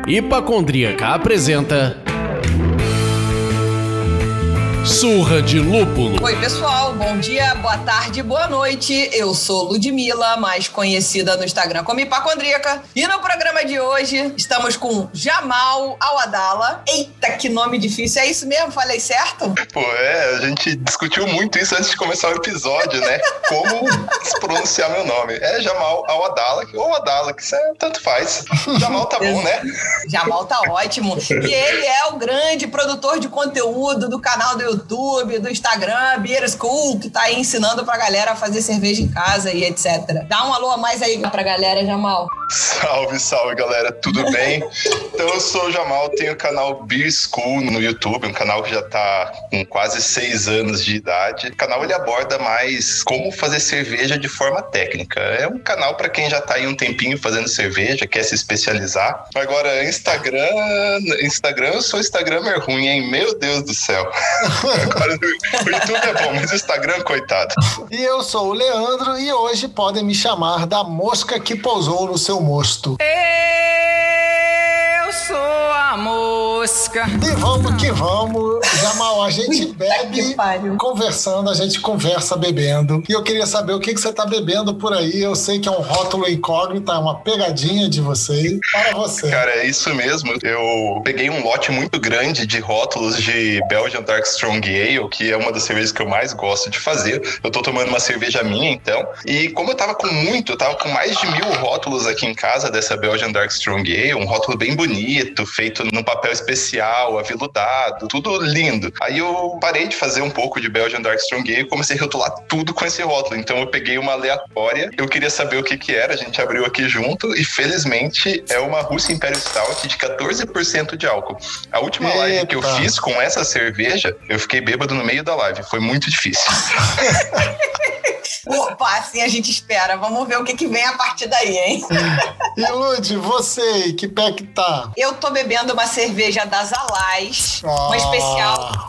Hipacondríaca apresenta Surra de Lúpulo. Oi, pessoal. Bom dia, boa tarde, boa noite. Eu sou Ludmilla, mais conhecida no Instagram como Hipacondríaca. E no programa de hoje, estamos com Jamal Awadala. Eita, que nome difícil. É isso mesmo? Falei certo? Pô, a gente discutiu muito isso antes de começar o episódio, né? Como se pronunciar meu nome. É Jamal Awadala, ou Awadala, que isso tanto faz. Jamal tá bom, né? Jamal tá ótimo. E ele é o grande produtor de conteúdo do canal do YouTube, do Instagram, Beer School, que tá aí ensinando pra galera a fazer cerveja em casa e etc. Dá um alô a mais aí pra galera, Jamal. Salve, salve, galera. Tudo bem? Então, eu sou o Jamal, tenho o canal Beer School no YouTube, um canal que já tá com quase 6 anos de idade. O canal, ele aborda mais como fazer cerveja de forma técnica. É um canal pra quem já tá aí um tempinho fazendo cerveja, quer se especializar. Agora, Instagram, eu sou Instagramer ruim, hein? Meu Deus do céu. Agora, o YouTube é bom, mas o Instagram, coitado. E eu sou o Leandro e hoje podem me chamar da mosca que pousou no seu mosto. Eu sou a mosca. E vamos que vamos. Jamal, a gente bebe conversando, a gente conversa bebendo. E eu queria saber o que você tá bebendo por aí. Eu sei que é um rótulo incógnito, é uma pegadinha de vocês. Para você. Cara, é isso mesmo. Eu peguei um lote muito grande de rótulos de Belgian Dark Strong Ale, que é uma das cervejas que eu mais gosto de fazer. Eu tô tomando uma cerveja minha, então. E como eu tava com mais de 1000 rótulos aqui em casa dessa Belgian Dark Strong Ale, um rótulo bem bonito, feito num papel especial, aveludado, tudo lindo. Aí eu parei de fazer um pouco de Belgian Dark Strong Ale e comecei a rotular tudo com esse rótulo. Então eu peguei uma aleatória, eu queria saber o que era, a gente abriu aqui junto e felizmente é uma Russian Imperial Stout de 14% de álcool. A última live que eu fiz com essa cerveja, eu fiquei bêbado no meio da live, foi muito difícil. Opa, assim a gente espera. Vamos ver o que vem a partir daí, hein? E Lud, você, que pé que tá? Eu tô bebendo uma cerveja das Alais, uma especial,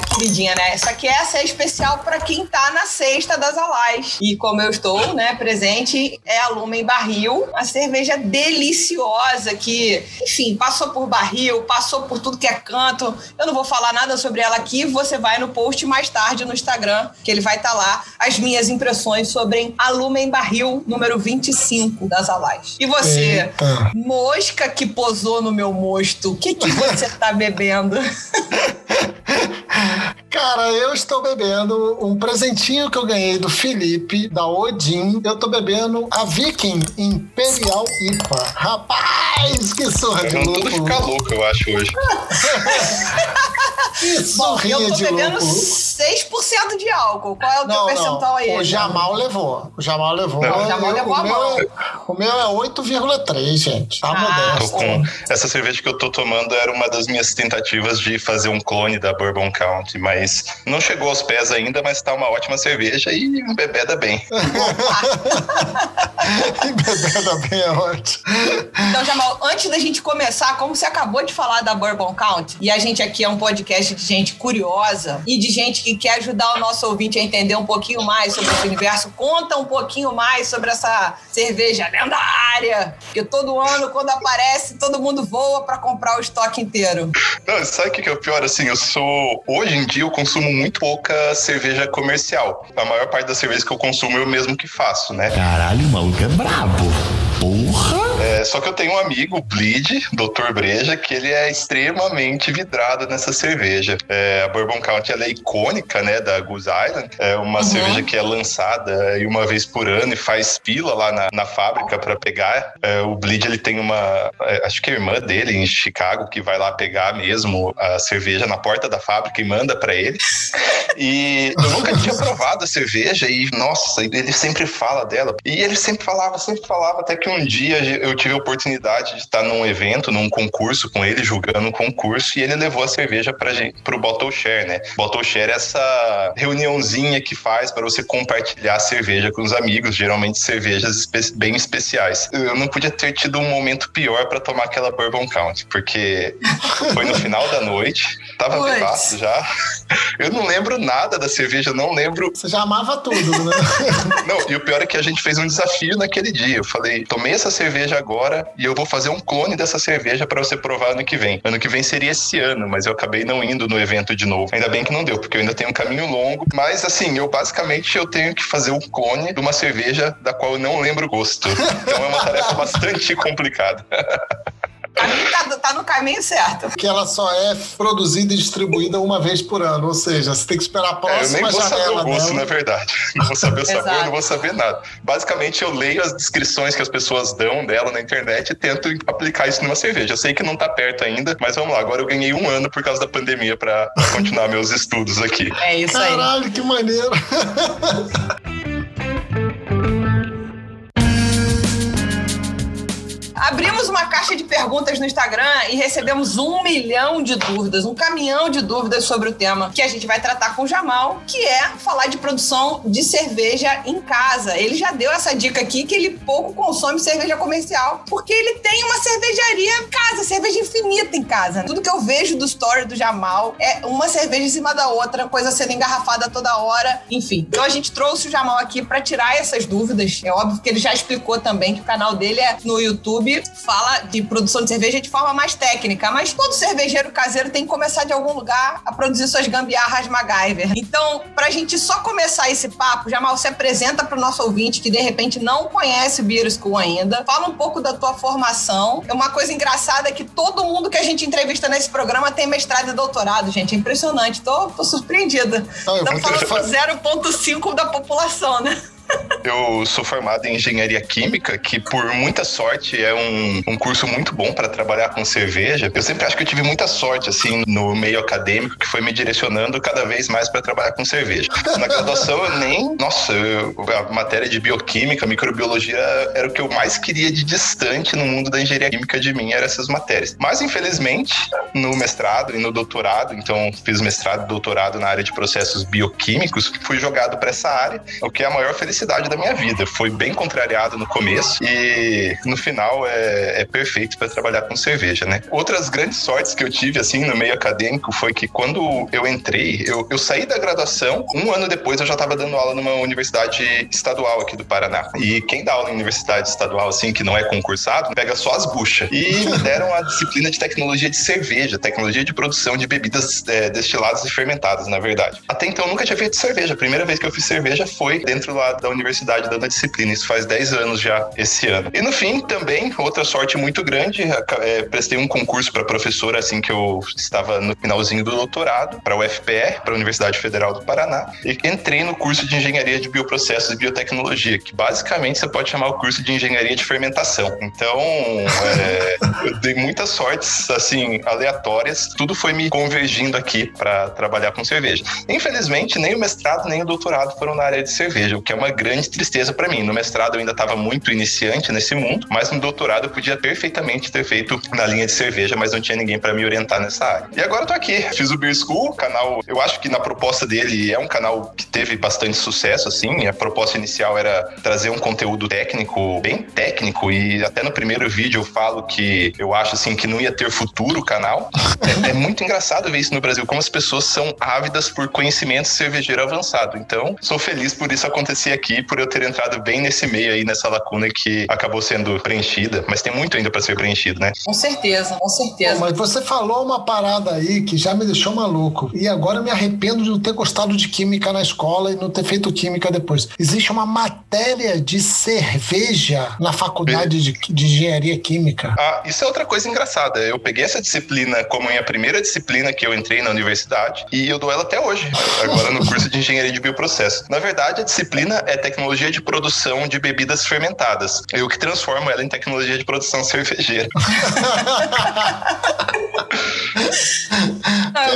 queridinha, né? Só que essa é especial pra quem tá na sexta das Alais. E como eu estou, né, presente, é a Lumen Barril, uma cerveja deliciosa que, enfim, passou por barril, passou por tudo que é canto. Eu não vou falar nada sobre ela aqui, você vai no post mais tarde no Instagram, que ele vai estar lá, as minhas impressões sobre a Lumen Barril número 25 das Alais. E você, mosca que posou no meu mosto, o que você tá bebendo? Cara, eu estou bebendo um presentinho que eu ganhei do Felipe, da Odin. Eu tô bebendo a Viking Imperial IPA. Rapaz, que surra de lúpulo. Tudo ficar louco, eu acho, hoje. Que surrinha de lúpulo. Eu tô bebendo 6% de álcool. Qual é o teu percentual aí? O Jamal levou. O Jamal levou. O Jamal levou a mão. O meu é 8,3, gente. Tá modesto. Essa cerveja que eu tô tomando era uma das minhas tentativas de fazer um clone da Bourbon County, mas não chegou aos pés ainda, mas tá uma ótima cerveja e bebeda bem. E bebeda bem é ótimo. Então, Jamal, antes da gente começar, como você acabou de falar da Bourbon County, e a gente aqui é um podcast de gente curiosa e de gente que quer ajudar o nosso ouvinte a entender um pouquinho mais sobre esse universo, conta um pouquinho mais sobre essa cerveja lendária, que todo ano, quando aparece, todo mundo voa pra comprar o estoque inteiro. Não, sabe o que é o pior? Assim, hoje em dia eu consumo muito pouca cerveja comercial. A maior parte das cervejas que eu consumo eu mesmo que faço, né? Caralho, o maluco é brabo. Porra! Só que eu tenho um amigo, o Bleed, Dr. Breja, que ele é extremamente vidrado nessa cerveja. A Bourbon County, ela é icônica, né, da Goose Island. É uma cerveja que é lançada aí uma vez por ano e faz fila lá na fábrica para pegar. O Bleed, ele tem acho que a irmã dele em Chicago, que vai lá pegar mesmo a cerveja na porta da fábrica e manda para ele. E eu nunca tinha provado a cerveja e, nossa, ele sempre fala dela. E ele sempre falava, até que um dia eu eu tive a oportunidade de estar num evento, num concurso com ele, julgando um concurso, e ele levou a cerveja pro Bottle Share, né? Bottle Share é essa reuniãozinha que faz para você compartilhar cerveja com os amigos, geralmente cervejas bem especiais. Eu não podia ter tido um momento pior para tomar aquela Bourbon County, porque foi no final da noite, tava bebaço já. Eu não lembro nada da cerveja, não lembro. Você já amava tudo, né? Não, e o pior é que a gente fez um desafio naquele dia. Eu falei, tomei essa cerveja agora e eu vou fazer um clone dessa cerveja para você provar ano que vem. Ano que vem seria esse ano, mas eu acabei não indo no evento de novo. Ainda bem que não deu, porque eu ainda tenho um caminho longo. Mas assim, eu tenho que fazer um clone de uma cerveja da qual eu não lembro o gosto. Então é uma tarefa bastante complicada. Tá no caminho certo. Que ela só é produzida e distribuída uma vez por ano, ou seja, você tem que esperar a próxima janela. Eu nem vou saber o gosto, dela. na verdade. Não vou saber o sabor, não vou saber nada. Basicamente, eu leio as descrições que as pessoas dão dela na internet e tento aplicar isso numa cerveja. Eu sei que não tá perto ainda, mas vamos lá. Agora eu ganhei 1 ano por causa da pandemia pra continuar meus estudos aqui. É isso aí. Caralho, que maneiro. Abrimos uma caixa de perguntas no Instagram e recebemos 1 milhão de dúvidas, um caminhão de dúvidas sobre o tema que a gente vai tratar com o Jamal, que é falar de produção de cerveja em casa. Ele já deu essa dica aqui que ele pouco consome cerveja comercial, porque ele tem uma cervejaria em casa, cerveja infinita em casa. Tudo que eu vejo do story do Jamal é uma cerveja em cima da outra, coisa sendo engarrafada toda hora, enfim. Então a gente trouxe o Jamal aqui para tirar essas dúvidas. É óbvio que ele já explicou também que o canal dele é no YouTube, fala de produção de cerveja de forma mais técnica, mas todo cervejeiro caseiro tem que começar de algum lugar a produzir suas gambiarras MacGyver. Então, pra gente só começar esse papo, Jamal, se apresenta pro nosso ouvinte que de repente não conhece o Beer School ainda, fala um pouco da tua formação. É uma coisa engraçada que todo mundo que a gente entrevista nesse programa tem mestrado e doutorado, gente, é impressionante, tô surpreendida. Estamos falando de 0,5% da população, né? Eu sou formado em engenharia química, que por muita sorte é um curso muito bom para trabalhar com cerveja. Eu sempre acho que eu tive muita sorte, assim, no meio acadêmico, que foi me direcionando cada vez mais para trabalhar com cerveja. Na graduação eu nem... Nossa, a matéria de bioquímica, microbiologia era o que eu mais queria de distante no mundo da engenharia química de mim, eram essas matérias. Mas, infelizmente, no mestrado e no doutorado, então fiz mestrado e doutorado na área de processos bioquímicos, fui jogado para essa área, o que é a maior felicidade da minha vida. Foi bem contrariado no começo e no final é perfeito para trabalhar com cerveja, né? Outras grandes sortes que eu tive, assim, no meio acadêmico foi que quando eu entrei, eu saí da graduação, 1 ano depois eu já estava dando aula numa universidade estadual aqui do Paraná. E quem dá aula em universidade estadual, assim, que não é concursado, pega só as buchas. E me deram a disciplina de tecnologia de cerveja, tecnologia de produção de bebidas destiladas e fermentadas, na verdade. Até então eu nunca tinha feito cerveja. A primeira vez que eu fiz cerveja foi dentro lá da universidade dando a disciplina. Isso faz 10 anos já esse ano. E no fim, também, outra sorte muito grande, prestei um concurso para professora assim que eu estava no finalzinho do doutorado, para a UFPR, para a Universidade Federal do Paraná, e entrei no curso de Engenharia de Bioprocessos e Biotecnologia, que basicamente você pode chamar o curso de Engenharia de Fermentação. Então, eu dei muitas sortes, assim, aleatórias, tudo foi me convergindo aqui para trabalhar com cerveja. Infelizmente, nem o mestrado nem o doutorado foram na área de cerveja, o que é uma grande tristeza para mim. No mestrado eu ainda estava muito iniciante nesse mundo, mas no doutorado eu podia perfeitamente ter feito na linha de cerveja, mas não tinha ninguém para me orientar nessa área. E agora eu tô aqui, fiz o Beer School, canal, eu acho que na proposta dele é um canal que teve bastante sucesso, assim, a proposta inicial era trazer um conteúdo técnico, bem técnico, e até no primeiro vídeo eu falo que eu acho, assim, que não ia ter futuro o canal. É muito engraçado ver isso no Brasil, como as pessoas são ávidas por conhecimento cervejeiro avançado. Então, sou feliz por isso acontecer aqui, por eu ter entrado bem nesse meio aí, nessa lacuna que acabou sendo preenchida, mas tem muito ainda para ser preenchido, né? Com certeza, com certeza. Mas você falou uma parada aí que já me deixou maluco, e agora eu me arrependo de não ter gostado de química na escola e não ter feito química depois. Existe uma matéria de cerveja na faculdade de engenharia química. Ah, isso é outra coisa engraçada. Eu peguei essa disciplina como minha primeira disciplina que eu entrei na universidade e eu dou ela até hoje, agora no curso de engenharia de bioprocesso. Na verdade, a disciplina é tecnologia de produção de bebidas fermentadas. Eu que transformo ela em tecnologia de produção cervejeira.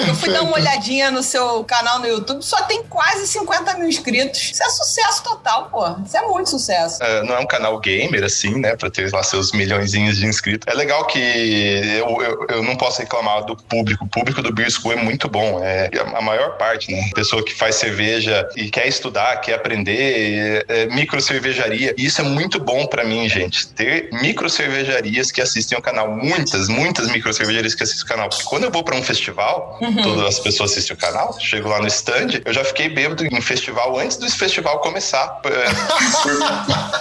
Eu fui dar uma olhadinha no seu canal no YouTube, só tem quase 50 mil inscritos. Isso é sucesso total, pô. Isso é muito sucesso. Não é um canal gamer, assim, né? Pra ter lá seus milhõezinhos de inscritos. É legal que eu não posso reclamar do público. O público do Beer School é muito bom. É a maior parte, né? Pessoa que faz cerveja e quer estudar, quer aprender, micro cervejaria. E isso é muito bom pra mim, gente. Ter micro cervejarias que assistem o canal. Muitas micro cervejarias que assistem o canal. Porque quando eu vou pra um festival, todas as pessoas assistem o canal, chego lá no stand, eu já fiquei bêbado em festival antes do festival começar.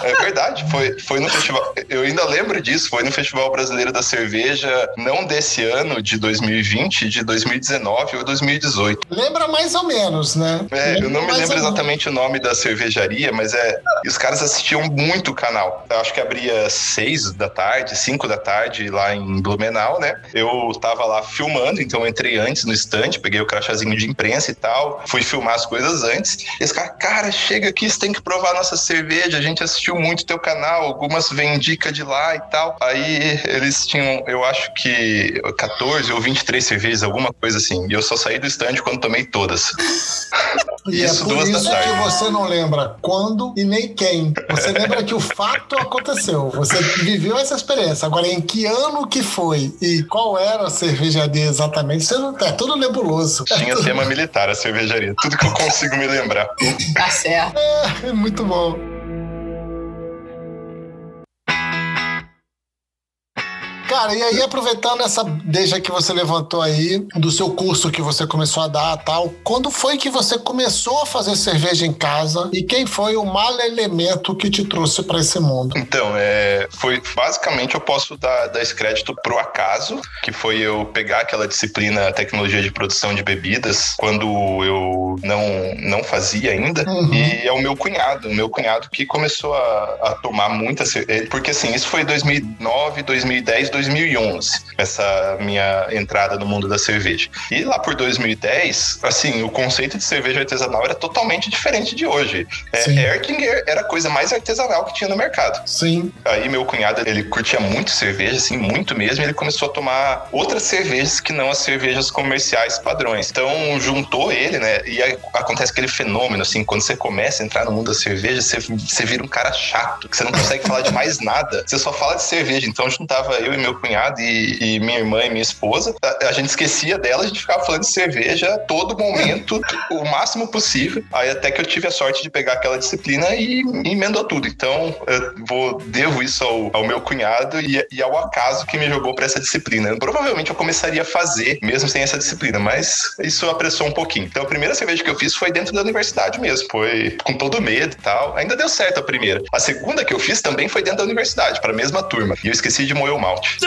É verdade, foi no festival. Eu ainda lembro disso, foi no Festival Brasileiro da Cerveja, não desse ano, de 2020, de 2019 ou 2018. Lembra mais ou menos, né? Eu não me lembro exatamente o nome da cervejaria, mas e os caras assistiam muito o canal. Eu acho que abria 6 da tarde, 5 da tarde lá em Blumenau, né? Eu tava lá filmando, então eu entrei antes no stand, peguei o crachazinho de imprensa e tal, fui filmar as coisas antes. E esse cara, chega aqui, você tem que provar nossa cerveja, a gente assistiu muito teu canal, algumas vêm dica de lá e tal. Aí eles tinham, eu acho que 14 ou 23 cervejas, alguma coisa assim. E eu só saí do stand quando tomei todas. E isso, é por isso que você não lembra quando e nem quem. Você lembra que o fato aconteceu. Você viveu essa experiência. Agora, em que ano que foi e qual era a cervejaria exatamente, você não é tudo nebuloso. Tinha tema militar a cervejaria. Tudo que eu consigo me lembrar. Tá certo. É muito bom. Cara, e aí aproveitando essa deixa que você levantou aí, do seu curso que você começou a dar e tal, quando foi que você começou a fazer cerveja em casa e quem foi o mal elemento que te trouxe para esse mundo? Então, foi basicamente, eu posso dar esse crédito pro acaso, que foi eu pegar aquela disciplina tecnologia de produção de bebidas, quando eu não fazia ainda, e é o meu cunhado que começou a tomar muita cerveja, porque assim, isso foi 2009, 2010, 2011, essa minha entrada no mundo da cerveja. E lá por 2010, assim, o conceito de cerveja artesanal era totalmente diferente de hoje. Erdinger era a coisa mais artesanal que tinha no mercado. Sim. Aí meu cunhado, ele curtia muito cerveja, assim, muito mesmo, e ele começou a tomar outras cervejas que não as cervejas comerciais padrões. Então, juntou ele, né, e acontece aquele fenômeno, assim, quando você começa a entrar no mundo da cerveja, você vira um cara chato, que você não consegue falar de mais nada, você só fala de cerveja. Então, juntava eu e meu cunhado e minha irmã e minha esposa, a gente esquecia dela, a gente ficava falando de cerveja a todo momento, o máximo possível. Aí até que eu tive a sorte de pegar aquela disciplina e emendou tudo. Então, eu devo isso ao meu cunhado e ao acaso que me jogou para essa disciplina. Provavelmente eu começaria a fazer, mesmo sem essa disciplina, mas isso apressou um pouquinho. Então, a primeira cerveja que eu fiz foi dentro da universidade mesmo. Foi com todo medo e tal. Ainda deu certo a primeira. A segunda que eu fiz também foi dentro da universidade, para a mesma turma. E eu esqueci de moer o malte.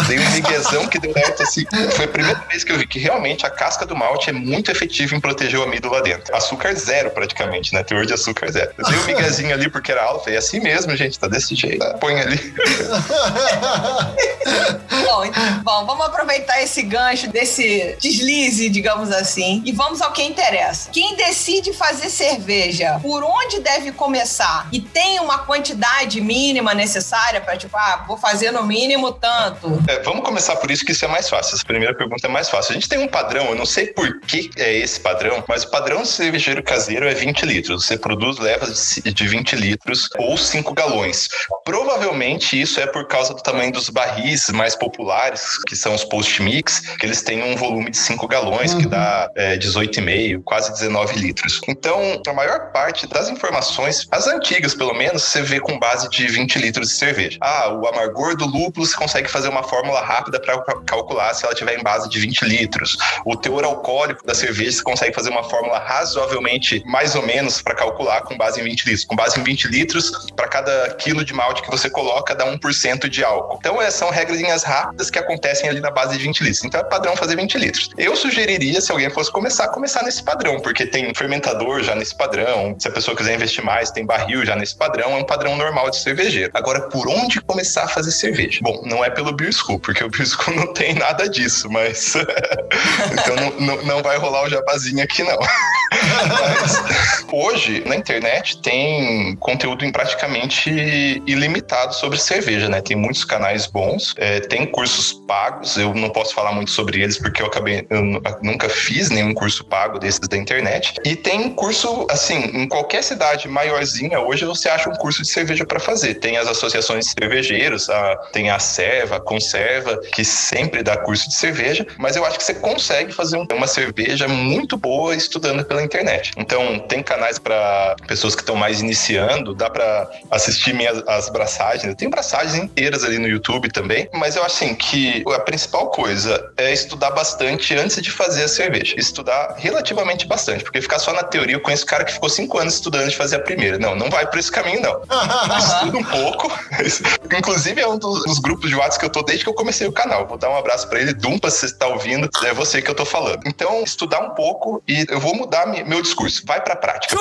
Dei um miguezão que deu certo, assim. Foi a primeira vez que eu vi que realmente a casca do malte é muito efetiva em proteger o amido lá dentro. Açúcar zero, praticamente, né? Teor de açúcar zero. Eu dei um miguezinho ali porque era alfa. E é assim mesmo, gente. Tá desse jeito. Põe ali. Bom, vamos aproveitar esse gancho, desse deslize, digamos assim, e vamos ao que interessa. Quem decide fazer cerveja, por onde deve começar? E tem uma quantidade mínima necessária para, tipo, vou fazer no mínimo tanto? Vamos começar por isso, que isso é mais fácil. Essa primeira pergunta é mais fácil. A gente tem um padrão, eu não sei por que é esse padrão, mas o padrão de cervejeiro caseiro é 20 litros. Você produz levas de 20 litros ou 5 galões. Provavelmente isso é por causa do tamanho dos barris mais populares, que são os post-mix, que eles têm um volume de 5 galões, que dá 18,5, quase 19 litros. Então, a maior parte das informações, as antigas pelo menos, você vê com base de 20 litros de cerveja. O amargor do lúpulo, você consegue fazer uma fórmula rápida para calcular se ela tiver em base de 20 litros. O teor alcoólico da cerveja, você consegue fazer uma fórmula razoavelmente, mais ou menos, para calcular com base em 20 litros. Com base em 20 litros, para cada quilo de malte que você coloca, dá 1% de álcool. Então, são regrinhas rápidas que acontecem ali na base de 20 litros. Então, é padrão fazer 20 litros. Eu sugeriria, se alguém fosse começar nesse padrão, porque tem fermentador já nesse padrão. Se a pessoa quiser investir mais, tem barril já nesse padrão. É um padrão normal de cervejeiro. Agora, por onde começar a fazer cerveja? Bom, não é pelo Beer School, porque o Beer School não tem nada disso, mas então não vai rolar o jabazinho aqui, não. Mas, hoje, na internet, tem conteúdo praticamente ilimitado sobre cerveja, né? Tem muitos canais bons, tem cursos pagos, eu não posso falar muito sobre eles porque eu nunca fiz nenhum curso pago desses da internet. E tem curso, assim, em qualquer cidade maiorzinha, hoje você acha um curso de cerveja para fazer. Tem as associações de cervejeiros, tem a Serva, a Conserva, que sempre dá curso de cerveja, mas eu acho que você consegue fazer uma cerveja muito boa estudando pela internet. Então, tem canais para pessoas que estão mais iniciando, dá para assistir as braçagens. Eu tenho braçagens inteiras ali no YouTube também, mas eu acho assim que a principal coisa é estudar bastante antes de fazer a cerveja. Estudar relativamente bastante, porque ficar só na teoria, eu conheço cara que ficou 5 anos estudando de fazer a primeira. Não vai por esse caminho, não. Estuda um pouco. Inclusive, é um dos grupos de WhatsApp que eu tô desde que eu comecei o canal. Vou dar um abraço pra ele. Dumpa, se você tá ouvindo, é você que eu tô falando. Então, estudar um pouco e eu vou mudar meu discurso. Vai pra prática.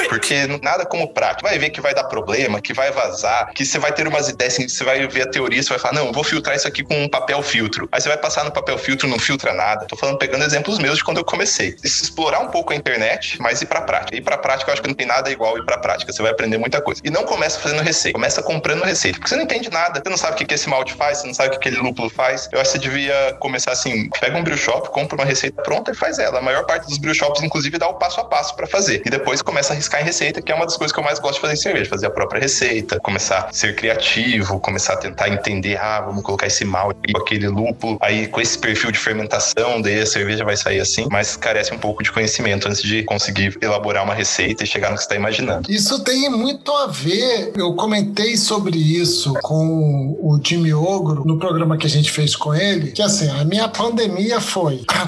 Porque nada como prática. Vai ver que vai dar problema, que vai vazar, que você vai ter umas ideias, assim, você vai ver a teoria, você vai falar, não, eu vou filtrar isso aqui com um papel filtro. Aí você vai passar no papel filtro, não filtra nada. Tô falando, pegando exemplos meus de quando eu comecei. Explorar um pouco a internet, mas ir pra prática. Ir pra prática, eu acho que não tem nada igual ir pra prática. Você vai aprender muita coisa. E não começa fazendo receita, começa comprando receita. Porque você não entende nada. Você não sabe o que esse malte faz, você não sabe o que aquele lúpulo faz. Eu acho que você devia começar assim, pega um brew shop, compra uma receita pronta e faz ela. A maior parte dos brew shops, inclusive, dá o passo a passo pra fazer. E depois começa a arriscar em receita, que é uma das coisas que eu mais gosto de fazer em cerveja, fazer a própria receita, começar a ser criativo, começar a tentar entender, vamos colocar esse malte, aquele lúpulo, aí com esse perfil de fermentação, daí a cerveja vai sair assim, mas carece um pouco de conhecimento antes de conseguir elaborar uma receita e chegar no que você está imaginando. Isso tem muito a ver, eu comentei sobre isso com o Jimmy Ogro, no programa que a gente fez com ele, que assim, a minha pandemia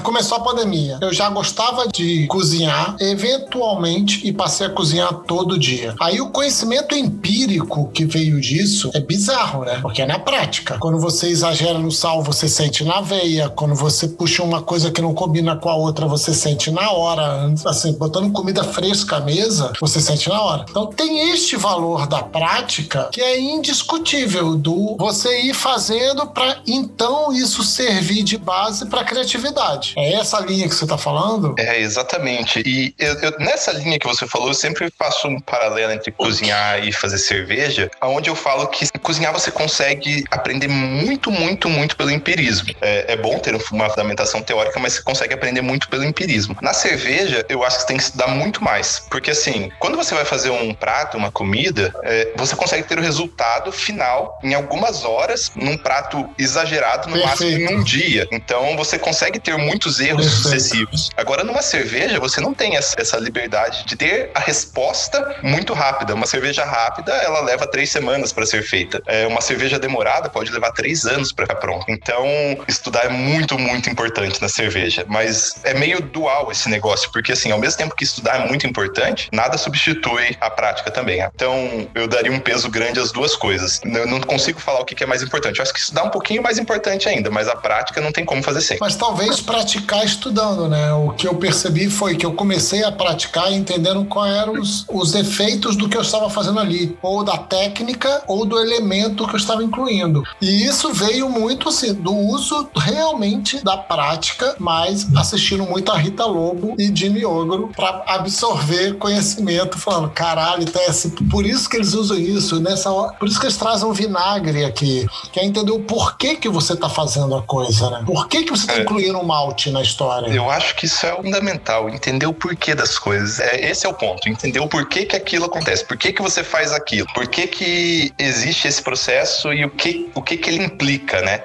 começou a pandemia, eu já gostava de cozinhar, eventualmente, e passei a cozinhar todo dia. Aí o conhecimento empírico que veio disso é bizarro, né? Porque é na prática. Quando você exagera no sal, você sente na veia. Quando você puxa uma coisa que não combina com a outra, você sente na hora. Assim, botando comida fresca à mesa, você sente na hora. Então tem este valor da prática que é indiscutível, do você ir fazendo para então isso servir de base para criatividade. É essa linha que você tá falando? É, exatamente. E eu nessa linha que você falou, eu sempre faço um paralelo entre cozinhar e fazer cerveja, onde eu falo que cozinhar você consegue aprender muito, muito, muito pelo empirismo. É bom ter uma fundamentação teórica, mas você consegue aprender muito pelo empirismo. Na cerveja, eu acho que você tem que estudar muito mais, porque assim, quando você vai fazer um prato, uma comida, você consegue ter o resultado final em algumas horas, num prato exagerado, no máximo em um dia. Então, você consegue ter muitos erros sucessivos. Agora, numa cerveja, você não tem essa liberdade de ter a resposta muito rápida. Uma cerveja rápida, ela leva 3 semanas para ser feita. Uma cerveja demorada pode levar 3 anos para ficar pronta. Então, estudar é muito, muito importante na cerveja. Mas é meio dual esse negócio, porque assim, ao mesmo tempo que estudar é muito importante, nada substitui a prática também. Então, eu daria um peso grande às duas coisas. Eu não consigo falar o que é mais importante. Eu acho que estudar é um pouquinho mais importante ainda, mas a prática não tem como fazer sempre. Mas talvez praticar estudando, né? O que eu percebi foi que eu comecei a praticar entendendo quais eram os efeitos do que eu estava fazendo ali, ou da técnica ou do elemento que eu estava incluindo. E isso veio muito assim, do uso realmente da prática, mas assistindo muito a Rita Lobo e Jimmy Ogro para absorver conhecimento, falando, caralho, então é assim, por isso que eles usam isso, nessa hora, por isso que eles trazem um vinagre aqui, que é entender o porquê que você está fazendo a coisa, né? Por que você está incluindo um malte na história? Eu acho que isso é fundamental, entender o porquê das coisas. Esse é o ponto, entender o porquê que aquilo acontece, por que você faz aquilo, por que existe esse processo e o que ele implica, né?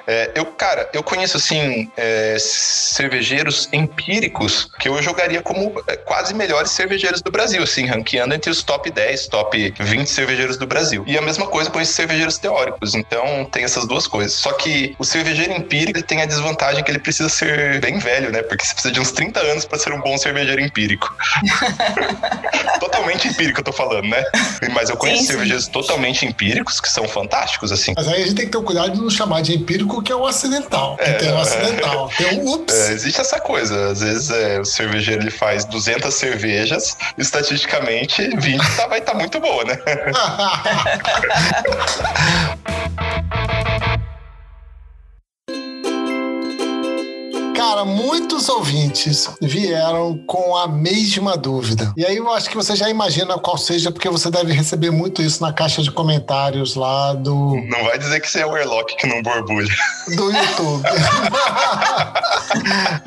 Eu conheço, assim, cervejeiros empíricos que eu jogaria como quase melhores cervejeiros do Brasil, assim, ranqueando entre os top 10, top 20 cervejeiros do Brasil. E a mesma coisa com esses cervejeiros teóricos. Então, tem essas duas coisas. Só que o cervejeiro empírico, ele tem a desvantagem que ele precisa ser bem velho, né? Porque você precisa de uns 30 anos para ser um bom cervejeiro empírico. Totalmente empírico, eu tô falando, né? Mas eu conheço cervejeiros totalmente empíricos que são fantásticos, assim. Mas aí a gente tem que ter o cuidado de não chamar de empírico, que é o acidental. Tem o acidental. Tem o ups. Existe essa coisa. Às vezes o cervejeiro ele faz 200 cervejas, estatisticamente 20 vai estar muito boa, né? Cara, muitos ouvintes vieram com a mesma dúvida. E aí eu acho que você já imagina qual seja, porque você deve receber muito isso na caixa de comentários lá do... Não vai dizer que você é o Airlock que não borbulha. Do YouTube.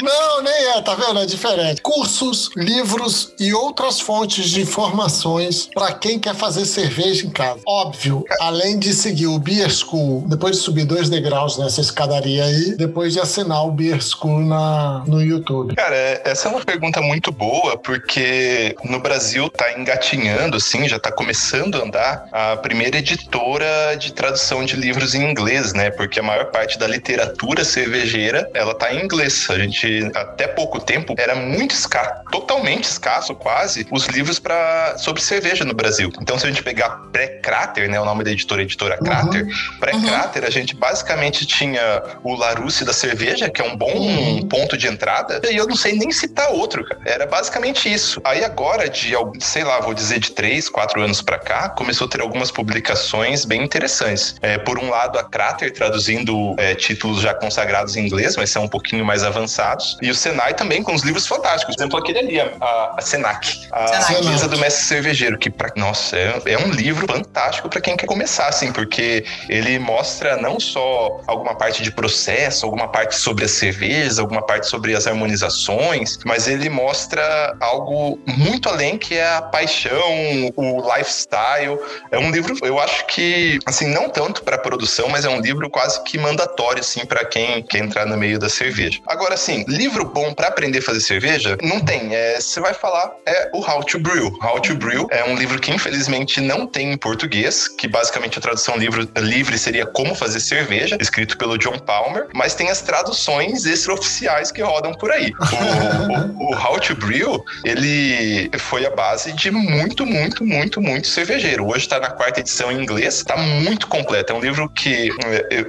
Não, nem é, tá vendo? É diferente. Cursos, livros e outras fontes de informações para quem quer fazer cerveja em casa. Óbvio, além de seguir o Beer School, depois de subir 2 degraus nessa escadaria aí, depois de assinar o Beer School no YouTube. Cara, essa é uma pergunta muito boa, porque no Brasil tá engatinhando, assim, já tá começando a andar a primeira editora de tradução de livros em inglês, né? Porque a maior parte da literatura cervejeira, ela tá em inglês. A gente, até pouco tempo, era muito escasso, totalmente escasso quase, os livros sobre cerveja no Brasil. Então, se a gente pegar pré-Crater, né? O nome da editora Crater, pré-Crater, a gente basicamente tinha o Larousse da cerveja, que é um bom ponto de entrada, e eu não sei nem citar outro, cara. Era basicamente isso. Aí agora, sei lá, vou dizer de 3, 4 anos pra cá, começou a ter algumas publicações bem interessantes. Por um lado, a Crater traduzindo títulos já consagrados em inglês, mas são um pouquinho mais avançados. E o Senai também com os livros fantásticos. Por exemplo, aquele ali, a Senac. A Mesa do Mestre Cervejeiro, que, nossa, é um livro fantástico pra quem quer começar, assim, porque ele mostra não só alguma parte de processo, alguma parte sobre as cervejas, alguma parte sobre as harmonizações, mas ele mostra algo muito além, que é a paixão, o lifestyle. É um livro, eu acho que, assim, não tanto para produção, mas é um livro quase que mandatório, assim, para quem quer entrar no meio da cerveja. Agora, assim, livro bom para aprender a fazer cerveja, não tem. Você vai falar, o How to Brew. How to Brew é um livro que, infelizmente, não tem em português, que basicamente a tradução livre seria Como Fazer Cerveja, escrito pelo John Palmer, mas tem as traduções extraoficiais que rodam por aí. O How to Brew, ele foi a base de muito cervejeiro. Hoje está na 4ª edição em inglês, está muito completo. É um livro que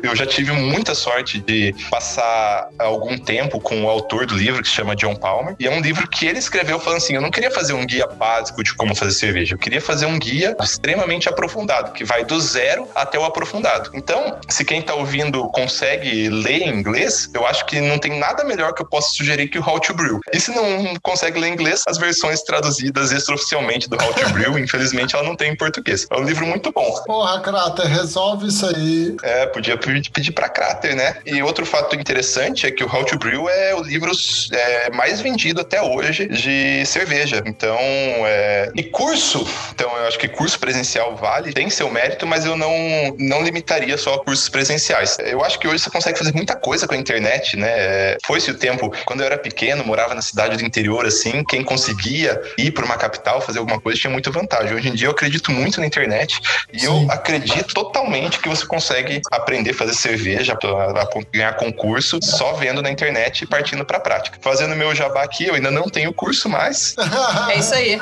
eu já tive muita sorte de passar algum tempo com o autor do livro, que se chama John Palmer, e é um livro que ele escreveu falando assim, eu não queria fazer um guia básico de como fazer cerveja, eu queria fazer um guia extremamente aprofundado, que vai do zero até o aprofundado. Então, se quem tá ouvindo consegue ler em inglês, eu acho que não tem nada melhor que eu possa sugerir que o How to Brew. E se não consegue ler inglês, as versões traduzidas extraoficialmente do How to Brew, infelizmente ela não tem em português. É um livro muito bom. Porra, Crater, resolve isso aí. Podia pedir pra Crater, né? E outro fato interessante é que o How to Brew é o livro mais vendido até hoje de cerveja. Então, e curso, então eu acho que curso presencial vale, tem seu mérito, mas eu não limitaria só a cursos presenciais. Eu acho que hoje você consegue fazer muita coisa com a internet, né? Foi-se o tempo, quando eu era pequeno, morava na cidade do interior, assim, quem conseguia ir para uma capital, fazer alguma coisa, tinha muita vantagem. Hoje em dia eu acredito muito na internet e eu acredito totalmente que você consegue aprender a fazer cerveja, a ganhar concurso, só vendo na internet e partindo para a prática. Fazendo meu jabá aqui, eu ainda não tenho curso mais. É isso aí.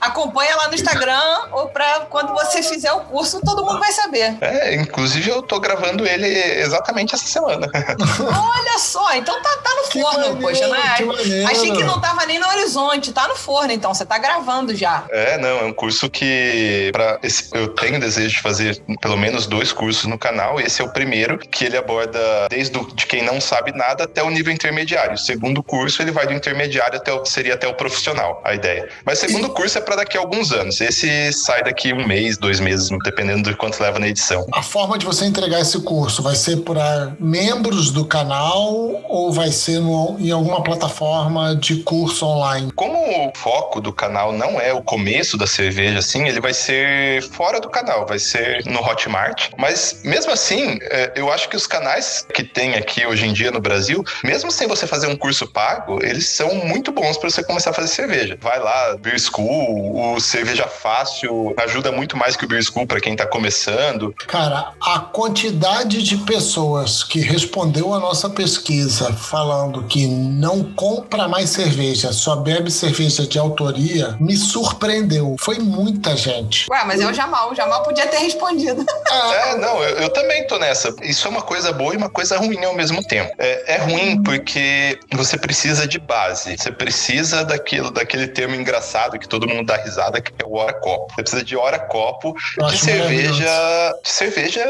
Acompanha lá no Instagram, ou para quando você fizer o curso, todo mundo vai saber. Inclusive eu tô gravando ele exatamente essa semana. Olha só, então tá no forno, maneiro, poxa, né? Achei que não tava nem no horizonte, tá no forno, então você tá gravando já. É um curso que eu tenho desejo de fazer pelo menos 2 cursos no canal. Esse é o primeiro, que ele aborda desde de quem não sabe nada até o nível intermediário. O segundo curso, ele vai do intermediário seria até o profissional, a ideia. Mas o segundo curso é para daqui a alguns anos. Esse sai daqui 1 mês, 2 meses, dependendo do quanto leva na edição. A forma de você entregar esse curso vai ser para membros do canal ou vai ser em alguma plataforma de curso online? Como o foco do canal não é o começo da cerveja, assim, ele vai ser fora do canal, vai ser no Hotmart. Mas mesmo assim, eu acho que os canais que tem aqui hoje em dia no Brasil, mesmo sem você fazer um curso pago, eles são muito bons para você começar a fazer cerveja. Vai lá, Beer School, o Cerveja Fácil ajuda muito mais que o Beer School para quem tá começando. Cara, a quantidade de pessoas que respondeu a nossa pesquisa falando que não compra mais cerveja, só bebe cerveja de autoria, me surpreendeu. Foi muita gente. Ué, mas é o Jamal podia ter respondido. Eu também tô nessa. Isso é uma coisa boa e uma coisa ruim ao mesmo tempo. É ruim porque você precisa de base. Você precisa daquele termo engraçado que todo mundo dá risada, que é o hora-copo. Você precisa de hora-copo de cerveja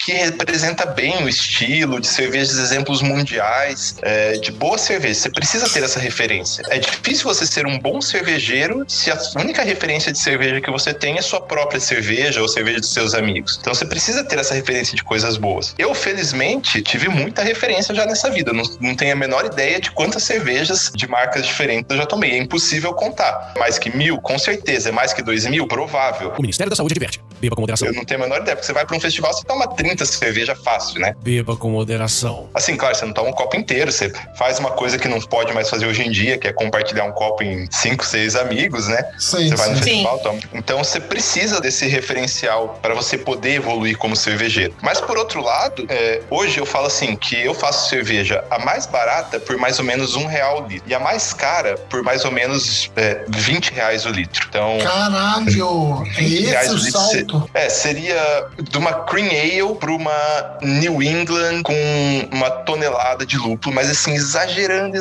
que representa bem o estilo, de cervejas exemplos mundiais, de boa cerveja. Você precisa ter essa referência. É difícil você ser um bom cervejeiro se a única referência de cerveja que você tem é sua própria cerveja ou cerveja dos seus amigos. Então você precisa ter essa referência de coisas boas. Eu, felizmente, tive muita referência já nessa vida. Não tenho a menor ideia de quantas cervejas de marcas diferentes eu já tomei. É impossível contar. Mais que 1.000? Com certeza. É mais que 2.000? Provável. O Ministério da Saúde adverte. Beba com moderação. Eu não tenho a menor ideia, porque você vai pra um festival, você toma 30 cerveja fácil, né? Beba com moderação. Assim, claro, você não toma um copo inteiro, você faz uma coisa que não pode mais fazer hoje em dia, que é compartilhar um copo em 5, 6 amigos, né? Sim, você vai no sim. festival, toma. Então você precisa desse referencial para você poder evoluir como cervejeiro. Mas por outro lado, hoje eu falo assim, que eu faço cerveja a mais barata por mais ou menos R$1 o litro. E a mais cara por mais ou menos R$20 o litro. Então, caralho! É esse o salto? Seria de uma Cream Ale para uma New England com uma tonelada de lúpulo, mas assim, exagerando.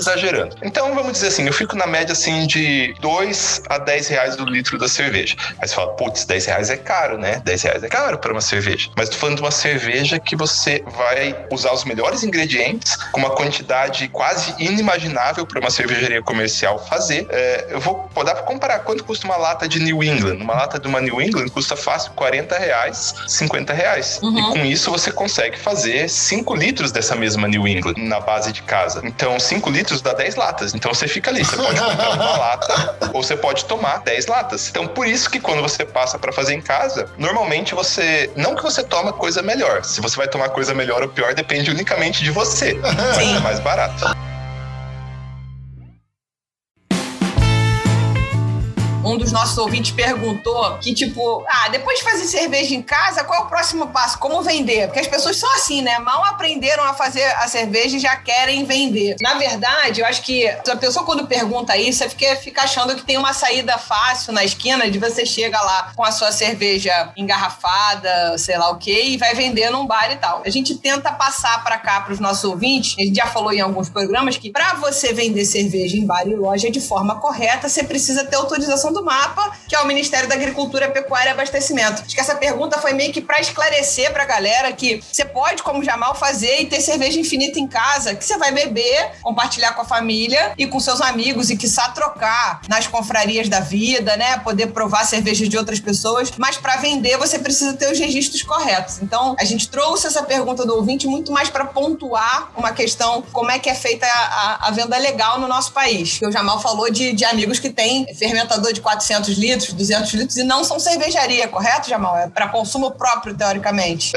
Então, vamos dizer assim, eu fico na média assim de R$2 a R$10 o litro da cerveja. Aí você fala, putz, R$10 é caro, né? R$10 é caro para uma cerveja. Mas tô falando de uma cerveja que você vai usar os melhores ingredientes com uma quantidade quase inimaginável para uma cervejaria comercial fazer. Eu vou dar para comparar quanto custa uma lata de New England. Uma lata de uma New England custa fácil R$40, R$50. Uhum. E com isso você consegue fazer 5 litros dessa mesma New England na base de casa. Então 5 litros dá 10 latas. Então você fica ali, você pode comprar uma lata ou você pode tomar 10 latas. Então por isso que quando você passa para fazer em casa, normalmente não que você toma coisa melhor. Se você vai tomar coisa melhor ou pior, depende unicamente de você. Mas é mais barato. Um dos nossos ouvintes perguntou que, depois de fazer cerveja em casa, qual é o próximo passo? Como vender? Porque as pessoas são assim, né? Mal aprenderam a fazer a cerveja e já querem vender. Na verdade, eu acho que a pessoa, quando pergunta isso, fica achando que tem uma saída fácil na esquina, de você chega lá com a sua cerveja engarrafada, sei lá o quê, e vai vender num bar e tal. A gente tenta passar pra cá pros nossos ouvintes, a gente já falou em alguns programas, que pra você vender cerveja em bar e loja de forma correta, você precisa ter autorização do MAPA, que é o Ministério da Agricultura, Pecuária e Abastecimento. Acho que essa pergunta foi meio que para esclarecer pra galera que você pode, como Jamal, fazer e ter cerveja infinita em casa, que você vai beber, compartilhar com a família e com seus amigos e quiçá trocar nas confrarias da vida, né? Poder provar cerveja de outras pessoas. Mas para vender, você precisa ter os registros corretos. Então, a gente trouxe essa pergunta do ouvinte muito mais para pontuar uma questão, como é que é feita a venda legal no nosso país. Porque o Jamal falou de amigos que têm fermentador de 400 litros, 200 litros, e não são cervejaria, correto, Jamal? É para consumo próprio, teoricamente.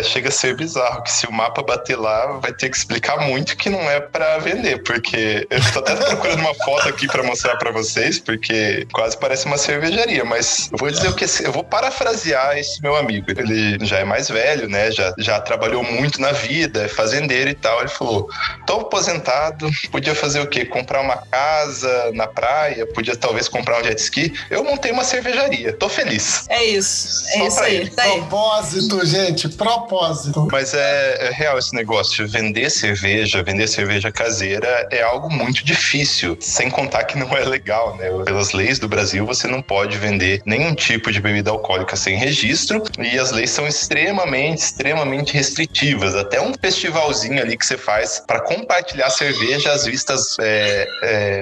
Chega a ser bizarro, que se o mapa bater lá, vai ter que explicar muito que não é para vender, porque eu tô até procurando uma foto aqui para mostrar para vocês, porque quase parece uma cervejaria, mas eu vou dizer eu vou parafrasear esse meu amigo. Ele já é mais velho, né? Já trabalhou muito na vida, é fazendeiro e tal. Ele falou, tô aposentado, podia fazer o quê? Comprar uma casa na praia, podia talvez comprar um jet ski. Eu montei uma cervejaria, tô feliz. É isso aí. Propósito, gente, propósito. Mas é real esse negócio, vender cerveja caseira é algo muito difícil, sem contar que não é legal, né? Pelas leis do Brasil, você não pode vender nenhum tipo de bebida alcoólica sem registro, e as leis são extremamente restritivas. Até um festivalzinho ali que você faz para compartilhar cerveja às vistas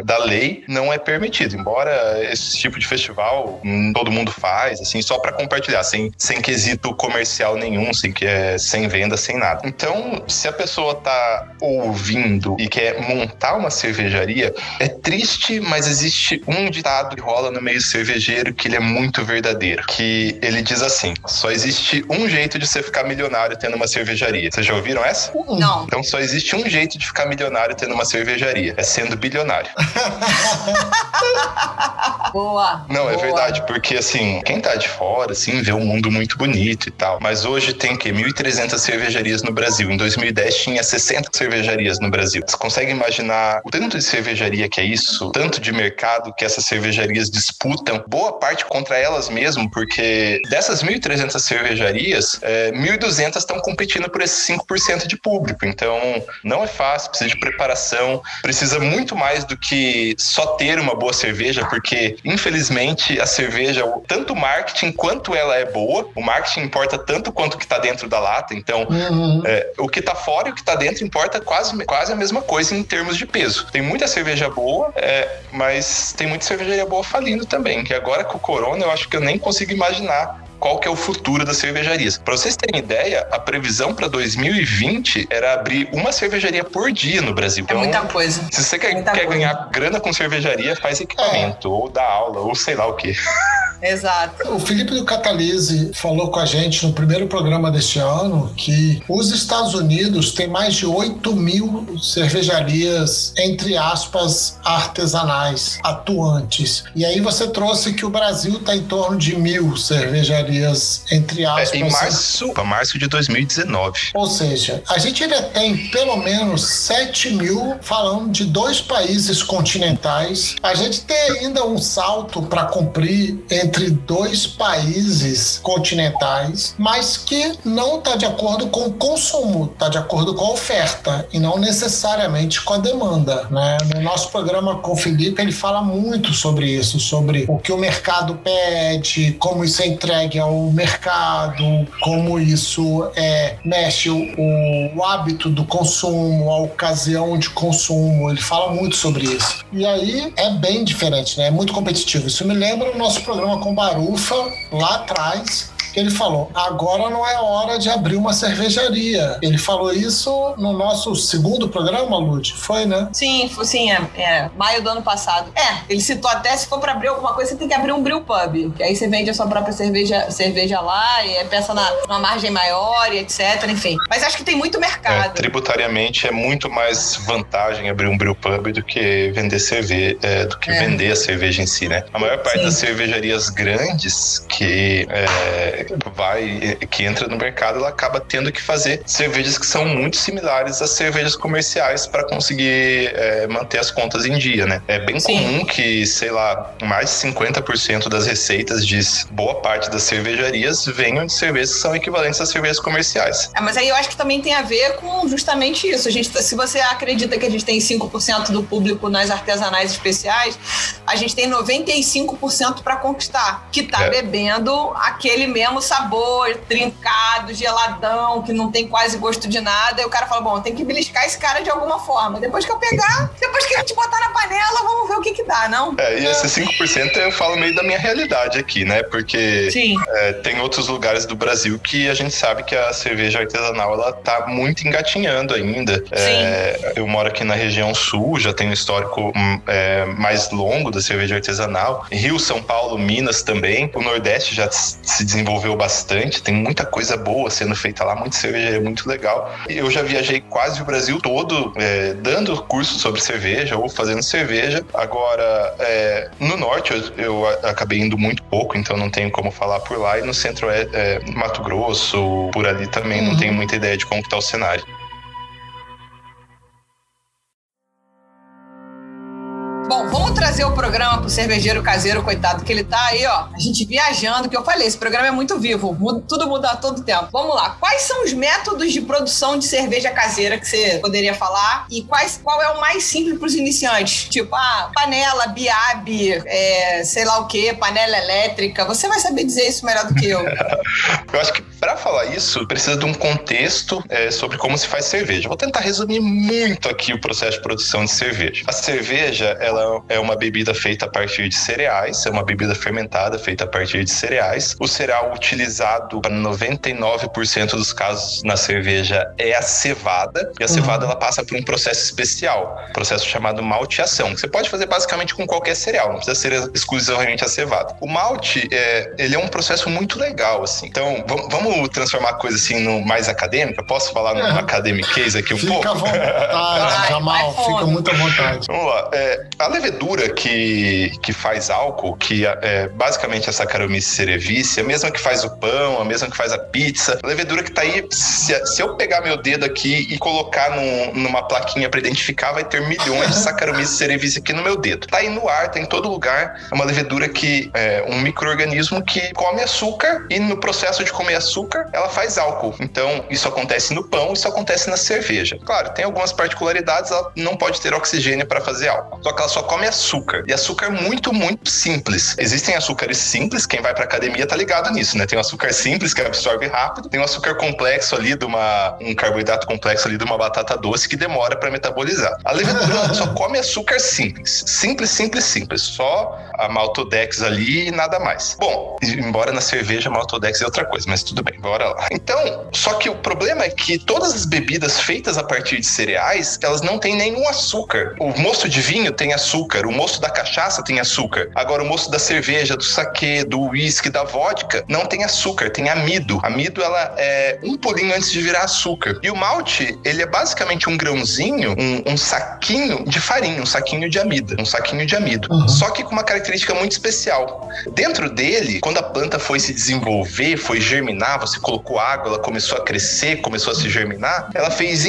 da lei não é permitido, embora esse tipo de festival todo mundo faz, assim, só para compartilhar, sem quesito comercial nenhum, sem venda, sem nada. Então, se a pessoa tá ouvindo e quer montar uma cervejaria, é triste, mas existe um ditado que rola no meio cervejeiro que ele é muito verdadeiro, que ele diz assim, só existe um jeito de você ficar milionário tendo uma cervejaria. Vocês já ouviram essa? Não. Então só existe um jeito de ficar milionário tendo uma cervejaria, é sendo bilionário. Boa. Não, é verdade, porque assim, quem tá de fora, assim, vê um mundo muito bonito e tal, mas hoje tem o quê? 1.300 cervejarias no Brasil. Em 2010 tinha 60 cervejarias no Brasil. Você consegue imaginar o tanto de cervejaria que é isso? O tanto de mercado que essas cervejarias disputam? Boa parte contra elas mesmo, porque dessas 1.300 cervejarias, 1.200 estão competindo por esses 5% de público. Então, não é fácil, precisa de preparação, precisa muito mais do que só ter uma boa cerveja, porque, infelizmente, infelizmente, a cerveja, tanto o marketing quanto ela é boa, o marketing importa tanto quanto o que tá dentro da lata, então o que tá fora e o que tá dentro importa quase a mesma coisa em termos de peso. Tem muita cerveja boa, mas tem muita cervejaria boa falindo também, que agora com o Corona eu acho que eu nem consigo imaginar qual que é o futuro das cervejarias. Para vocês terem ideia, a previsão para 2020 era abrir uma cervejaria por dia no Brasil. É muita coisa. Se você quer ganhar grana com cervejaria, faz equipamento, ou dá aula, ou sei lá o quê. Exato. O Felipe do Catalise falou com a gente no primeiro programa deste ano que os Estados Unidos têm mais de 8.000 cervejarias, entre aspas, artesanais, atuantes. E aí você trouxe que o Brasil está em torno de 1.000 cervejarias, entre aspas. Em março de 2019. Ou seja, a gente ainda tem pelo menos 7.000, falando de 2 países continentais. A gente tem ainda um salto para cumprir entre 2 países continentais, mas que não está de acordo com o consumo, está de acordo com a oferta e não necessariamente com a demanda, né? No nosso programa com o Felipe, ele fala muito sobre isso, sobre o que o mercado pede, como isso é entregue ao mercado, como isso mexe o hábito do consumo, a ocasião de consumo. Ele fala muito sobre isso. E aí é bem diferente, né? É muito competitivo. Isso me lembra o nosso programa com Barufa, lá atrás, que ele falou, agora não é hora de abrir uma cervejaria. Ele falou isso no nosso segundo programa, Lud? Foi, né? Sim, maio do ano passado. Ele citou até, se for pra abrir alguma coisa, você tem que abrir um brew pub, que aí você vende a sua própria cerveja lá, e pensa numa margem maior, e etc, enfim. Mas acho que tem muito mercado. Tributariamente é muito mais vantagem abrir um brew pub do que vender cerveja, vender a cerveja em si, né? A maior parte das cervejarias grandes que entra no mercado, ela acaba tendo que fazer cervejas que são muito similares às cervejas comerciais para conseguir manter as contas em dia, né? É bem comum que, sei lá, mais de 50% das receitas de boa parte das cervejarias venham de cervejas que são equivalentes às cervejas comerciais. Mas aí eu acho que também tem a ver com justamente isso. Se você acredita que a gente tem 5% do público nas artesanais especiais, a gente tem 95% para conquistar, que tá bebendo aquele mesmo sabor, trincado, geladão, que não tem quase gosto de nada, e o cara fala, bom, tem que beliscar esse cara de alguma forma. Depois que eu pegar, depois que a gente botar na panela, vamos ver o que dá, não? E esse 5% eu falo meio da minha realidade aqui, né? Porque tem outros lugares do Brasil que a gente sabe que a cerveja artesanal, ela tá muito engatinhando ainda. Eu moro aqui na região sul, já tenho um histórico mais longo da cerveja artesanal. Rio, São Paulo, Minas também. O Nordeste já se desenvolveu bastante, tem muita coisa boa sendo feita lá, muita cervejaria muito legal. Eu já viajei quase o Brasil todo dando cursos sobre cerveja ou fazendo cerveja. Agora, no norte eu acabei indo muito pouco, então não tenho como falar por lá, e no centro Mato Grosso, por ali também não tenho muita ideia de como está o cenário. Bom, vamos trazer o programa pro cervejeiro caseiro, coitado, que ele tá aí, ó, a gente viajando, que eu falei, esse programa é muito vivo, tudo muda a todo tempo. Vamos lá, quais são os métodos de produção de cerveja caseira que você poderia falar? E qual é o mais simples pros iniciantes? Tipo, panela, biabe, sei lá o quê, panela elétrica, você vai saber dizer isso melhor do que eu. Eu acho que para falar isso, precisa de um contexto sobre como se faz cerveja. Vou tentar resumir muito aqui o processo de produção de cerveja. A cerveja, ela é uma bebida feita a partir de cereais, é uma bebida fermentada feita a partir de cereais. O cereal utilizado para 99% dos casos na cerveja é a cevada, e a cevada ela passa por um processo especial, processo chamado malteação, que você pode fazer basicamente com qualquer cereal, não precisa ser exclusivamente a cevada. O malte, ele é um processo muito legal, assim. Então, vamos transformar a coisa assim no mais acadêmica? Posso falar no academiquez aqui um pouco? Fica à vontade, Jamal, fica muito à vontade. Vamos lá. A levedura que faz álcool, que basicamente a Saccharomyces cerevisiae, a mesma que faz o pão, a mesma que faz a pizza, a levedura que tá aí, se eu pegar meu dedo aqui e colocar numa plaquinha para identificar, vai ter milhões de Saccharomyces cerevisiae aqui no meu dedo. Tá aí no ar, tá em todo lugar. É uma levedura que é um micro-organismo que come açúcar, e no processo de comer açúcar, ela faz álcool. Então, isso acontece no pão, isso acontece na cerveja. Claro, tem algumas particularidades, ela não pode ter oxigênio para fazer álcool. Só que ela só come açúcar. E açúcar muito, muito simples. Existem açúcares simples, quem vai pra academia tá ligado nisso, né? Tem um açúcar simples que absorve rápido, tem um açúcar complexo ali um carboidrato complexo ali de uma batata doce que demora pra metabolizar. A levedura só come açúcar simples. Simples, simples, simples. Só a maltodex ali e nada mais. Bom, embora na cerveja a maltodex é outra coisa, mas tudo bem, bora lá. Então, só que o problema é que todas as bebidas feitas a partir de cereais, elas não têm nenhum açúcar. O mosto de vinho tem açúcar, o mosto da cachaça tem açúcar. Agora, o mosto da cerveja, do saquê, do uísque, da vodka, não tem açúcar, tem amido. Amido, ela é um pulinho antes de virar açúcar. E o malte, ele é basicamente um grãozinho, um saquinho de farinha, um saquinho de amido. Só que com uma característica muito especial. Dentro dele, quando a planta foi se desenvolver, foi germinar, você colocou água, ela começou a crescer, começou a se germinar, ela fez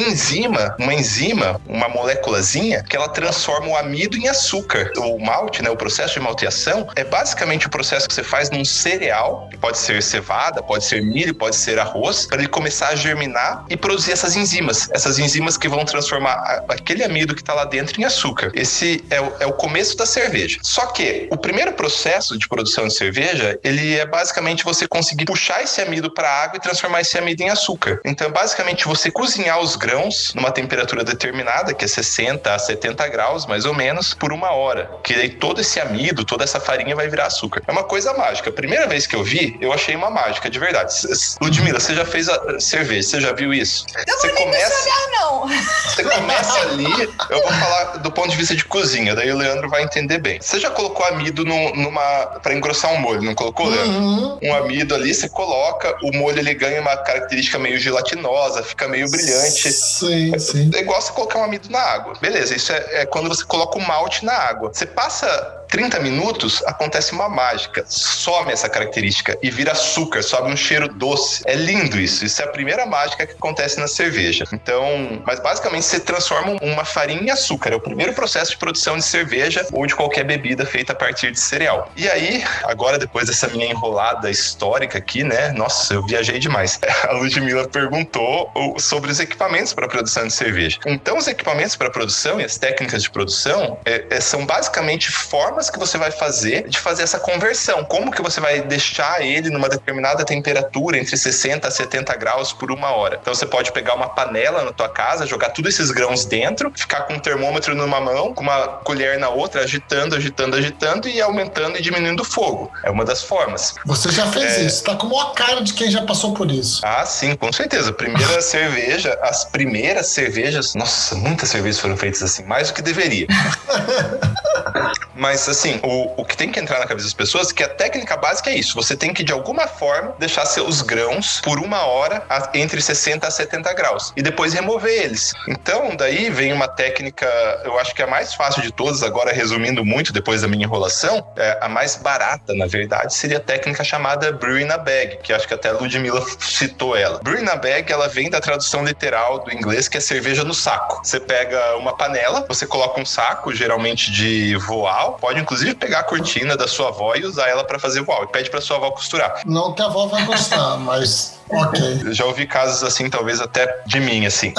uma moléculazinha que ela transforma o amido em açúcar. O malte, né, o processo de malteação, é basicamente o processo que você faz num cereal, que pode ser cevada, pode ser milho, pode ser arroz, para ele começar a germinar e produzir essas enzimas que vão transformar aquele amido que está lá dentro em açúcar. Esse é o começo da cerveja. Só que o primeiro processo de produção de cerveja, ele é basicamente você conseguir puxar esse amido para a água e transformar esse amido em açúcar. Então, basicamente, você cozinhar os grãos numa temperatura determinada, que é 60 a 70 graus, mais ou menos, por 1 hora. Que aí todo esse amido, toda essa farinha vai virar açúcar. É uma coisa mágica. A primeira vez que eu vi, eu achei uma mágica, de verdade. Ludmila, você já fez a cerveja, você já viu isso? Não vou nem mencionar, não. Você começa ali, eu vou falar do ponto de vista de cozinha, daí o Leandro vai entender bem. Você já colocou amido pra engrossar um molho, não colocou, Leandro? Um amido ali, você coloca, o molho ele ganha uma característica meio gelatinosa, fica meio brilhante. Sim. É igual você colocar um amido na água. Beleza, isso é quando você coloca o malte na água. Você passa 30 minutos, acontece uma mágica. Some essa característica e vira açúcar, sobe um cheiro doce. É lindo isso. Isso é a primeira mágica que acontece na cerveja. Então, mas basicamente você transforma uma farinha em açúcar. É o primeiro processo de produção de cerveja ou de qualquer bebida feita a partir de cereal. E aí, agora depois dessa minha enrolada histórica aqui, né? Nossa, eu viajei demais. A Ludmila perguntou sobre os equipamentos para a produção de cerveja. Então, os equipamentos para produção e as técnicas de produção são basicamente formas que você vai fazer de fazer essa conversão. Como que você vai deixar ele numa determinada temperatura, entre 60 a 70 graus por 1 hora. Então você pode pegar uma panela na tua casa, jogar todos esses grãos dentro, ficar com um termômetro numa mão, com uma colher na outra, agitando e aumentando e diminuindo o fogo. É uma das formas. Você já fez isso, tá com uma cara de quem já passou por isso. Ah, sim, com certeza. As primeiras cervejas, nossa, muitas cervejas foram feitas assim, mais do que deveria. Mas assim, o que tem que entrar na cabeça das pessoas é que a técnica básica é isso. Você tem que, de alguma forma, deixar seus grãos por 1 hora entre 60 a 70 graus. E depois remover eles. Então, daí vem uma técnica, eu acho que é a mais fácil de todas, agora resumindo muito depois da minha enrolação, a mais barata, na verdade, seria a técnica chamada Brew in a Bag, que acho que até a Ludmila citou ela. Brew in a Bag, ela vem da tradução literal do inglês, que é cerveja no saco. Você pega uma panela, você coloca um saco, geralmente de voal, pode inclusive pegar a cortina da sua avó e usar ela pra fazer voal, e pede pra sua avó costurar. Não que a avó vai gostar, mas... ok. Eu já ouvi casos assim, talvez até de mim, assim.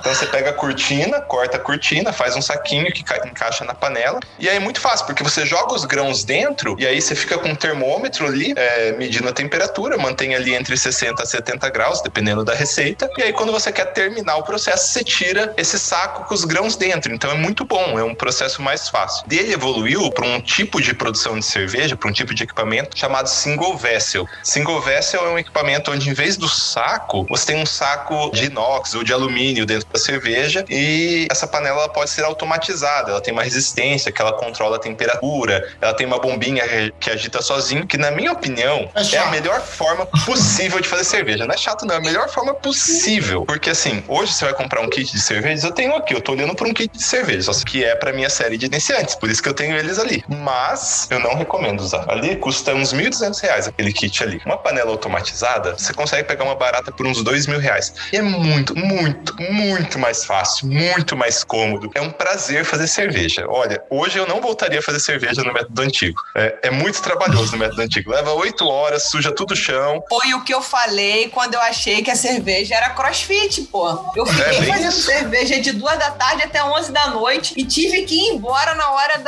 Então você pega a cortina, corta a cortina, faz um saquinho que encaixa na panela. E aí é muito fácil, porque você joga os grãos dentro e aí você fica com um termômetro ali, medindo a temperatura, mantém ali entre 60 a 70 graus, dependendo da receita. E aí quando você quer terminar o processo, você tira esse saco com os grãos dentro. Então é muito bom, é um processo mais fácil. Dele evoluiu para um tipo de produção de cerveja, para um tipo de equipamento chamado Single Vessel. Single Vessel é um equipamento onde, em vez do saco, você tem um saco de inox ou de alumínio dentro da cerveja, e essa panela ela pode ser automatizada, ela tem uma resistência que ela controla a temperatura, ela tem uma bombinha que agita sozinho, que na minha opinião é a melhor forma possível de fazer cerveja. Não é chato não, é a melhor forma possível, porque assim, hoje você vai comprar um kit de cervejas, eu tenho aqui, eu tô olhando por um kit de cerveja, só que é pra minha série de iniciantes, por isso que eu tenho eles ali, mas eu não recomendo usar. Ali custa uns R$1.200 aquele kit ali. Uma panela automatizada, você consegue pegar uma barata por uns R$2.000. E é muito, muito, muito mais fácil, muito mais cômodo. É um prazer fazer cerveja. Olha, hoje eu não voltaria a fazer cerveja no método antigo. É muito trabalhoso no método antigo. Leva 8 horas, suja tudo o chão. Foi o que eu falei quando eu achei que a cerveja era crossfit, pô. Eu fiquei fazendo cerveja de 2 da tarde até 11 da noite e tive que ir embora na hora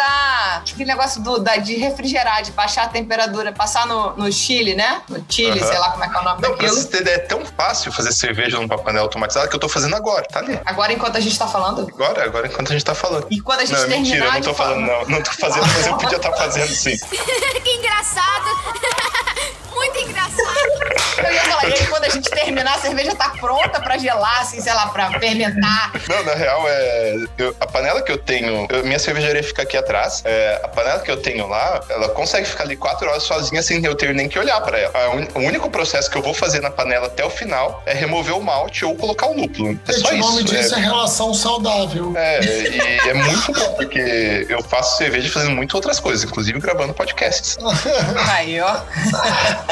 aquele negócio de refrigerar, de baixar a temperatura, passar no chile, né? No chile, sei lá como é que é o nome daquilo. Pra vocês terem ideia, é tão fácil fazer cerveja numa panela automatizada que eu tô fazendo agora, tá ali. Agora enquanto a gente tá falando? Agora enquanto a gente tá falando. E quando a gente terminar... Mentira, eu não tô falando, não tô fazendo, mas eu podia estar fazendo sim. Que engraçado! Muito engraçado! Eu ia falar, e aí quando a gente terminar, a cerveja tá pronta pra gelar, assim, sei lá, pra fermentar. Não, na real, a panela que eu tenho, minha cervejaria fica aqui atrás, a panela que eu tenho lá, ela consegue ficar ali 4 horas sozinha sem eu ter nem que olhar pra ela. O único processo que eu vou fazer na panela até o final é remover o malte ou colocar o lúpulo. É só isso. O nome isso. disso é relação saudável. E é muito bom, porque eu faço cerveja fazendo muitas outras coisas, inclusive gravando podcasts. Aí, ó.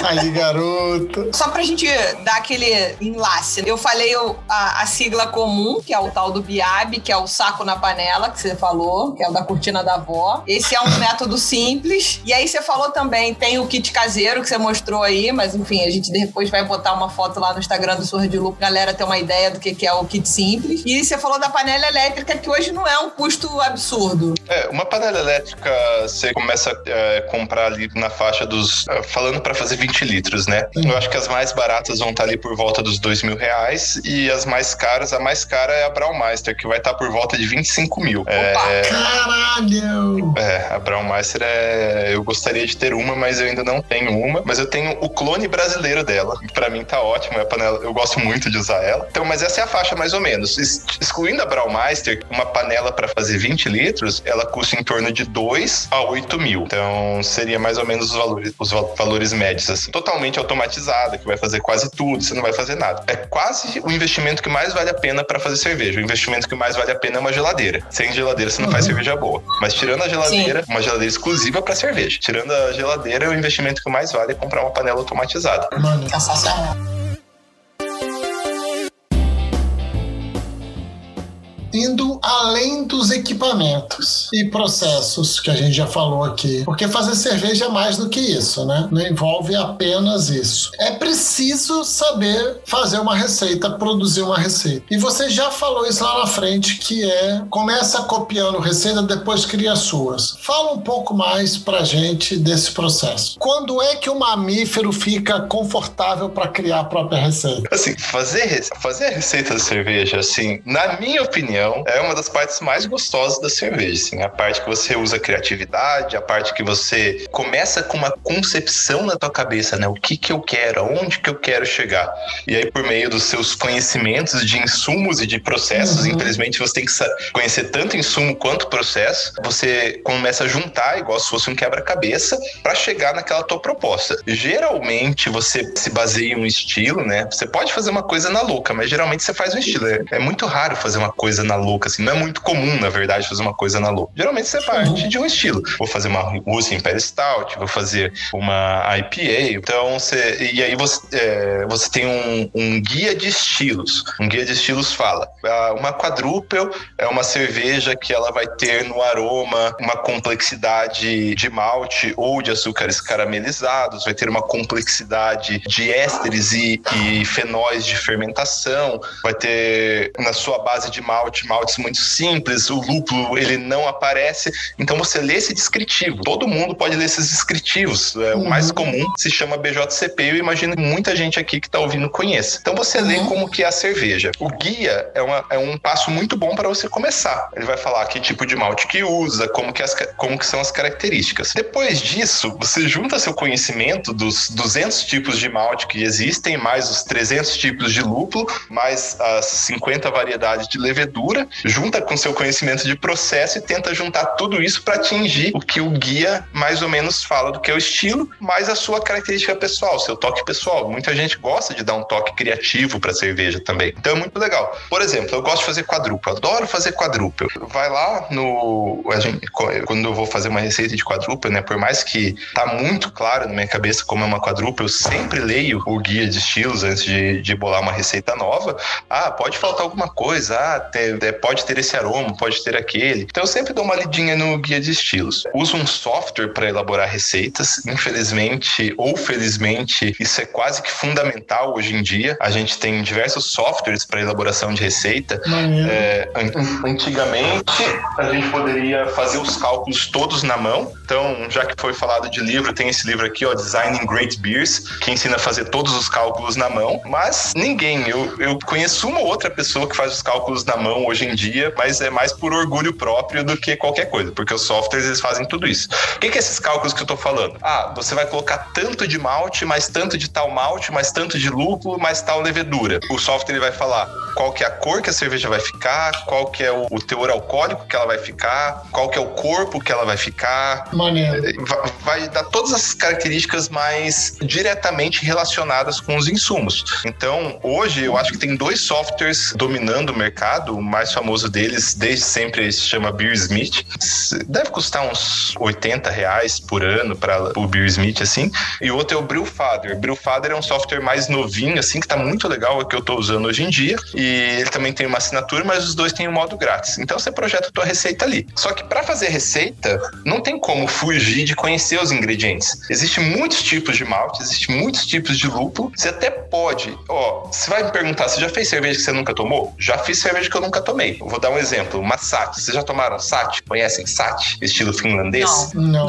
Aí, garoto. Só pra gente dar aquele enlace, eu falei a sigla comum, que é o tal do BIAB, que é o saco na panela, que você falou, que é o da cortina da avó. Esse é um método simples. E aí você falou também, tem o kit caseiro que você mostrou aí, mas enfim, a gente depois vai botar uma foto lá no Instagram do Surra de Lupo, pra galera ter uma ideia do que é o kit simples. E você falou da panela elétrica, que hoje não é um custo absurdo. Uma panela elétrica, você começa a comprar ali na faixa dos... falando pra fazer 20 litros, né? Eu acho que as mais baratas vão estar ali por volta dos R$2.000 e as mais caras, a mais cara é a Braumeister, que vai estar por volta de 25 mil. Caralho! A Braumeister eu gostaria de ter uma, mas eu ainda não tenho uma. Mas eu tenho o clone brasileiro dela. Pra mim tá ótimo, a panela, eu gosto muito de usar ela. Então, mas essa é a faixa mais ou menos. Excluindo a Braumeister, uma panela pra fazer 20 litros, ela custa em torno de 2 a 8 mil. Então, seria mais ou menos os valores médios, assim. Totalmente automatizada, que vai fazer quase tudo, você não vai fazer nada. É quase o investimento que mais vale a pena pra fazer cerveja. O investimento que mais vale a pena é uma geladeira. Sem geladeira, você não faz cerveja boa. Mas tirando a geladeira, uma geladeira exclusiva pra cerveja. Tirando a geladeira, o investimento que mais vale é comprar uma panela automatizada. Mano, sensacional. Indo além dos equipamentos e processos que a gente já falou aqui. Porque fazer cerveja é mais do que isso, né? Não envolve apenas isso. É preciso saber fazer uma receita, produzir uma receita. E você já falou isso lá na frente, que começa copiando receita, depois cria as suas. Fala um pouco mais pra gente desse processo. Quando é que o mamífero fica confortável para criar a própria receita? Assim, fazer a receita de cerveja, assim, na minha opinião, é uma das partes mais gostosas da cerveja, assim, a parte que você usa criatividade, a parte que você começa com uma concepção na tua cabeça, né? O que eu quero, aonde que eu quero chegar. E aí, por meio dos seus conhecimentos de insumos e de processos, infelizmente você tem que conhecer tanto insumo quanto processo, você começa a juntar, igual se fosse um quebra-cabeça, para chegar naquela tua proposta. Geralmente, você se baseia em um estilo, né? Você pode fazer uma coisa na louca, mas geralmente você faz um estilo. É muito raro fazer uma coisa na louca, assim, não é muito comum, na verdade, fazer uma coisa na louca. Geralmente você parte de um estilo. Vou fazer uma Russian Imperial Stout, vou fazer uma IPA, então e aí você tem um guia de estilos. Um guia de estilos fala, uma quadruple é uma cerveja que ela vai ter no aroma uma complexidade de malte ou de açúcares caramelizados, vai ter uma complexidade de ésteres e fenóis de fermentação, vai ter na sua base de maltes muito simples, o lúpulo ele não aparece, então você lê esse descritivo. Todo mundo pode ler esses descritivos. O mais comum se chama BJCP, eu imagino que muita gente aqui que está ouvindo conheça. Então você lê como que é a cerveja. O guia é um passo muito bom para você começar. Ele vai falar que tipo de malte que usa, como que são as características. Depois disso, você junta seu conhecimento dos 200 tipos de malte que existem, mais os 300 tipos de lúpulo, mais as 50 variedades de levedura, mistura, junta com seu conhecimento de processo e tenta juntar tudo isso para atingir o que o guia mais ou menos fala do que é o estilo, mais a sua característica pessoal, seu toque pessoal. Muita gente gosta de dar um toque criativo para cerveja também. Então é muito legal. Por exemplo, eu gosto de fazer quadrúpel, adoro fazer quadrúpel. Vai lá quando eu vou fazer uma receita de quadrúpel, né, por mais que tá muito claro na minha cabeça como é uma quadrúpel, eu sempre leio o guia de estilos antes de bolar uma receita nova. Pode faltar alguma coisa, pode ter esse aroma, pode ter aquele. Então eu sempre dou uma lidinha no guia de estilos. Uso um software para elaborar receitas. Infelizmente ou felizmente, isso é quase que fundamental hoje em dia. A gente tem diversos softwares para elaboração de receita. Antigamente, a gente poderia fazer os cálculos todos na mão. Então, já que foi falado de livro, tem esse livro aqui, Designing Great Beers, que ensina a fazer todos os cálculos na mão. Mas ninguém, eu conheço uma ou outra pessoa que faz os cálculos na mão hoje em dia, mas é mais por orgulho próprio do que qualquer coisa, porque os softwares, eles fazem tudo isso. O que é esses cálculos que eu tô falando? Você vai colocar tanto de malte, mais tanto de tal malte, mais tanto de lúpulo, mais tal levedura. O software, ele vai falar qual que é a cor que a cerveja vai ficar, qual que é o teor alcoólico que ela vai ficar, qual que é o corpo que ela vai ficar. Vai dar todas as características mais diretamente relacionadas com os insumos. Então, hoje, eu acho que tem 2 softwares dominando o mercado. O mais famoso deles, desde sempre, se chama Beersmith. Deve custar uns R$80 por ano para o Beersmith, assim. E o outro é o Brewfather. Brewfather é um software mais novinho, assim, que tá muito legal, é o que eu tô usando hoje em dia. E ele também tem uma assinatura, mas os dois têm um modo grátis. Então, você projeta a tua receita ali. Só que para fazer receita, não tem como fugir de conhecer os ingredientes. Existem muitos tipos de malte, existem muitos tipos de lúpulo. Você até pode... você vai me perguntar, você já fez cerveja que você nunca tomou? Já fiz cerveja que eu nunca tomei. Eu vou dar um exemplo. Uma Sati. Vocês já tomaram Sati? Conhecem Sati? Estilo finlandês? Não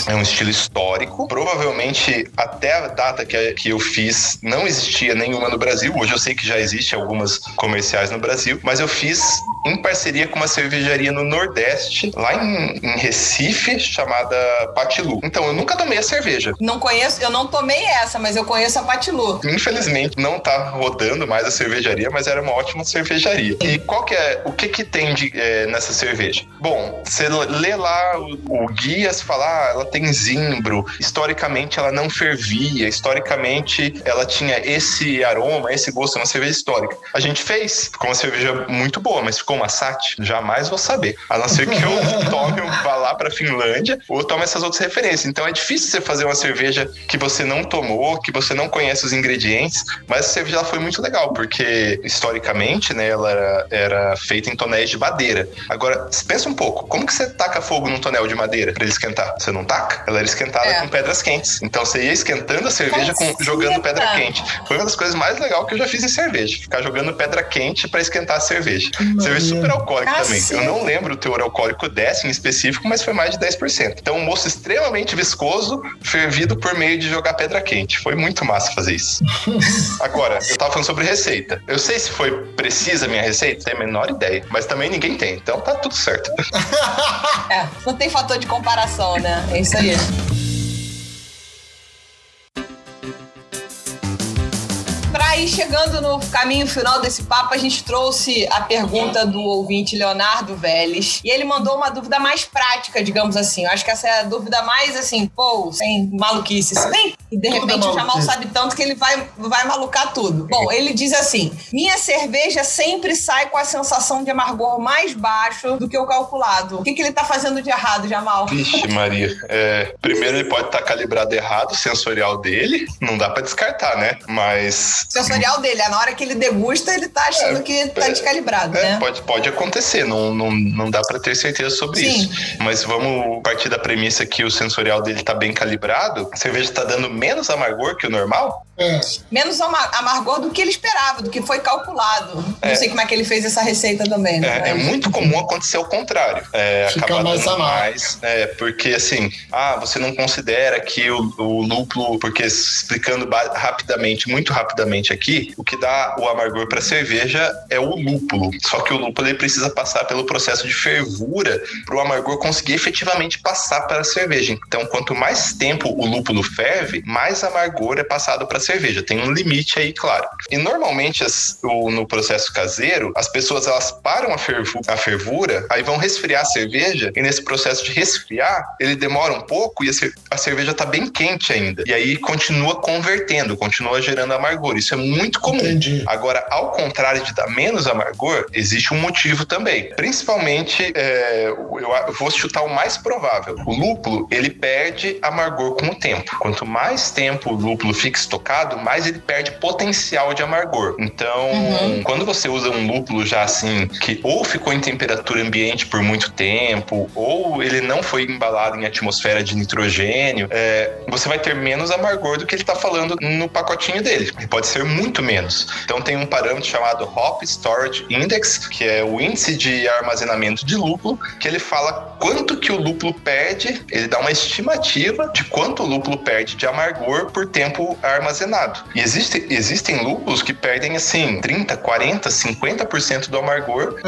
É um estilo histórico. Provavelmente, até a data que eu fiz, não existia nenhuma no Brasil. Hoje eu sei que já existe algumas comerciais no Brasil. Mas eu fiz em parceria com uma cervejaria no Nordeste, lá em Recife, chamada Patilu. Então, eu nunca tomei a cerveja. Não conheço, eu não tomei essa, mas eu conheço a Patilu. Infelizmente, não tá rodando mais a cervejaria, mas era uma ótima cervejaria. E o que tem nessa cerveja? Bom, você lê lá o guia, você fala, ela tem zimbro, historicamente ela não fervia, historicamente ela tinha esse aroma, esse gosto, é uma cerveja histórica. A gente fez, ficou uma cerveja muito boa, mas ficou uma Sati? Jamais vou saber. A não ser que eu vá lá pra Finlândia ou tome essas outras referências. Então é difícil você fazer uma cerveja que você não tomou, que você não conhece os ingredientes, mas a cerveja ela foi muito legal, porque historicamente, né, ela era feita em tonéis de madeira. Agora, pensa um pouco, como que você taca fogo num tonel de madeira pra ele esquentar? Você não taca? Ela era esquentada com pedras quentes. Então você ia esquentando a cerveja jogando pedra quente. Foi uma das coisas mais legais que eu já fiz em cerveja, ficar jogando pedra quente pra esquentar a cerveja. Cerveja super alcoólica também. Eu não lembro o teor alcoólico dessa em específico, mas foi mais de 10%. Então um moço extremamente viscoso, fervido por meio de jogar pedra quente. Foi muito massa fazer isso. Agora, eu tava falando sobre receita. Eu sei se foi precisa a minha receita, tenho a menor ideia, mas também ninguém tem, então tá tudo certo. Não tem fator de comparação, né? É isso aí. Aí, chegando no caminho final desse papo, a gente trouxe a pergunta do ouvinte Leonardo Vélez. E ele mandou uma dúvida mais prática, digamos assim. Eu acho que essa é a dúvida mais, assim, sem maluquice. E de repente o Jamal sabe tanto que ele vai malucar tudo. Bom, ele diz assim: minha cerveja sempre sai com a sensação de amargor mais baixo do que o calculado. O que ele tá fazendo de errado, Jamal? Vixe, Maria. Primeiro, ele pode estar calibrado errado, o sensorial dele. Não dá pra descartar, né? Mas... sensorial dele, na hora que ele degusta, ele tá achando que tá descalibrado, né? Pode acontecer, não dá pra ter certeza sobre isso. Mas vamos partir da premissa que o sensorial dele tá bem calibrado. A cerveja tá dando menos amargor que o normal? Menos amargor do que ele esperava, do que foi calculado. Não sei como é que ele fez essa receita também. Né? É muito comum acontecer o contrário. Fica mais amargo. Porque assim, você não considera que o lúpulo, porque explicando rapidamente, muito rapidamente aqui, aqui, o que dá o amargor para cerveja é o lúpulo. Só que o lúpulo ele precisa passar pelo processo de fervura para o amargor conseguir efetivamente passar para a cerveja. Então, quanto mais tempo o lúpulo ferve, mais amargor é passado para a cerveja. Tem um limite aí, claro. E normalmente no processo caseiro, as pessoas elas param a fervura, aí vão resfriar a cerveja, e nesse processo de resfriar, ele demora um pouco e a cerveja está bem quente ainda. E aí continua convertendo, continua gerando amargor. Isso é muito comum. Entendi. Agora, ao contrário de dar menos amargor, existe um motivo também. Principalmente, eu vou chutar o mais provável. O lúpulo, ele perde amargor com o tempo. Quanto mais tempo o lúpulo fica estocado, mais ele perde potencial de amargor. Então, quando você usa um lúpulo já assim, que ou ficou em temperatura ambiente por muito tempo, ou ele não foi embalado em atmosfera de nitrogênio, você vai ter menos amargor do que ele está falando no pacotinho dele. E pode ser muito menos. Então tem um parâmetro chamado Hop Storage Index, que é o índice de armazenamento de lúpulo, que ele fala quanto que o lúpulo perde, ele dá uma estimativa de quanto o lúpulo perde de amargor por tempo armazenado. E existem lúpulos que perdem assim 30, 40, 50% do amargor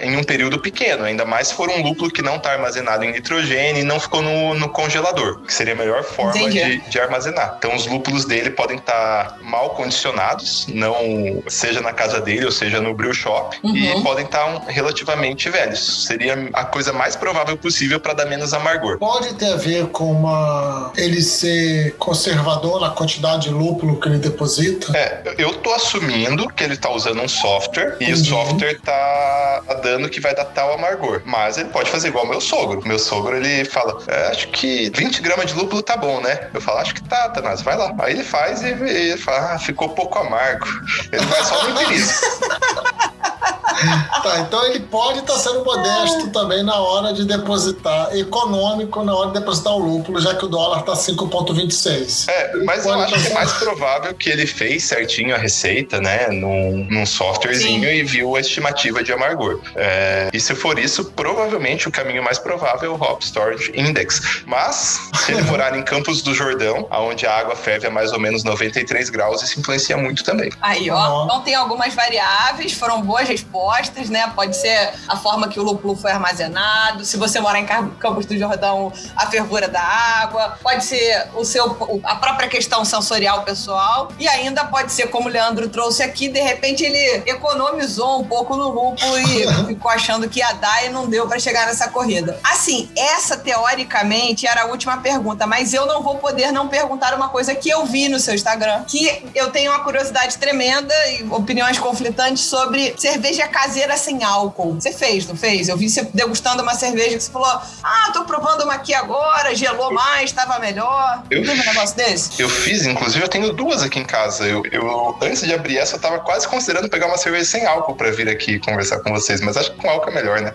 em um período pequeno, ainda mais se for um lúpulo que não está armazenado em nitrogênio e não ficou no congelador, que seria a melhor forma de armazenar. Então os lúpulos dele podem estar mal condicionados, não seja na casa dele ou seja no brew shop, e podem estar relativamente velhos. Seria a coisa mais provável possível para dar menos amargor. Pode ter a ver com ele ser conservador na quantidade de lúpulo que ele deposita? Eu tô assumindo que ele tá usando um software e o software tá dando que vai dar tal amargor. Mas ele pode fazer igual meu sogro. Meu sogro, ele fala, acho que 20 gramas de lúpulo tá bom, né? Eu falo, acho que tá, Tanás, vai lá. Aí ele faz e ele fala, ficou pouco amargo. Ele vai só no empirico. Tá, então ele pode estar sendo modesto também na hora de depositar, econômico na hora de depositar o lúpulo, já que o dólar tá 5,26. Mas eu acho que é mais provável que ele fez certinho a receita, né, num softwarezinho e viu a estimativa de amargor. E se for isso, provavelmente o caminho mais provável é o Hop Storage Index. Mas, se ele morar em Campos do Jordão, onde a água ferve a mais ou menos 93 graus, isso influencia muito também. Aí, ó, então tem algumas variáveis, foram boas respostas, né? Pode ser a forma que o lúpulo foi armazenado, se você morar em Campos do Jordão, a fervura da água, pode ser a própria questão sensorial pessoal, e ainda pode ser, como o Leandro trouxe aqui, de repente ele economizou um pouco no lúpulo e ficou achando que ia dar e não deu para chegar nessa corrida. Assim, essa teoricamente era a última pergunta, mas eu não vou poder não perguntar uma coisa que eu vi no seu Instagram, que eu tenho uma curiosidade tremenda e opiniões conflitantes sobre cerveja caseira sem álcool. Você fez, não fez? Eu vi você degustando uma cerveja que você falou, tô provando uma aqui agora, gelou mais, tava melhor. Teve um negócio desse? Eu fiz, inclusive eu tenho duas aqui em casa. Eu antes de abrir essa, eu tava quase considerando pegar uma cerveja sem álcool pra vir aqui conversar com vocês, mas acho que com álcool é melhor, né?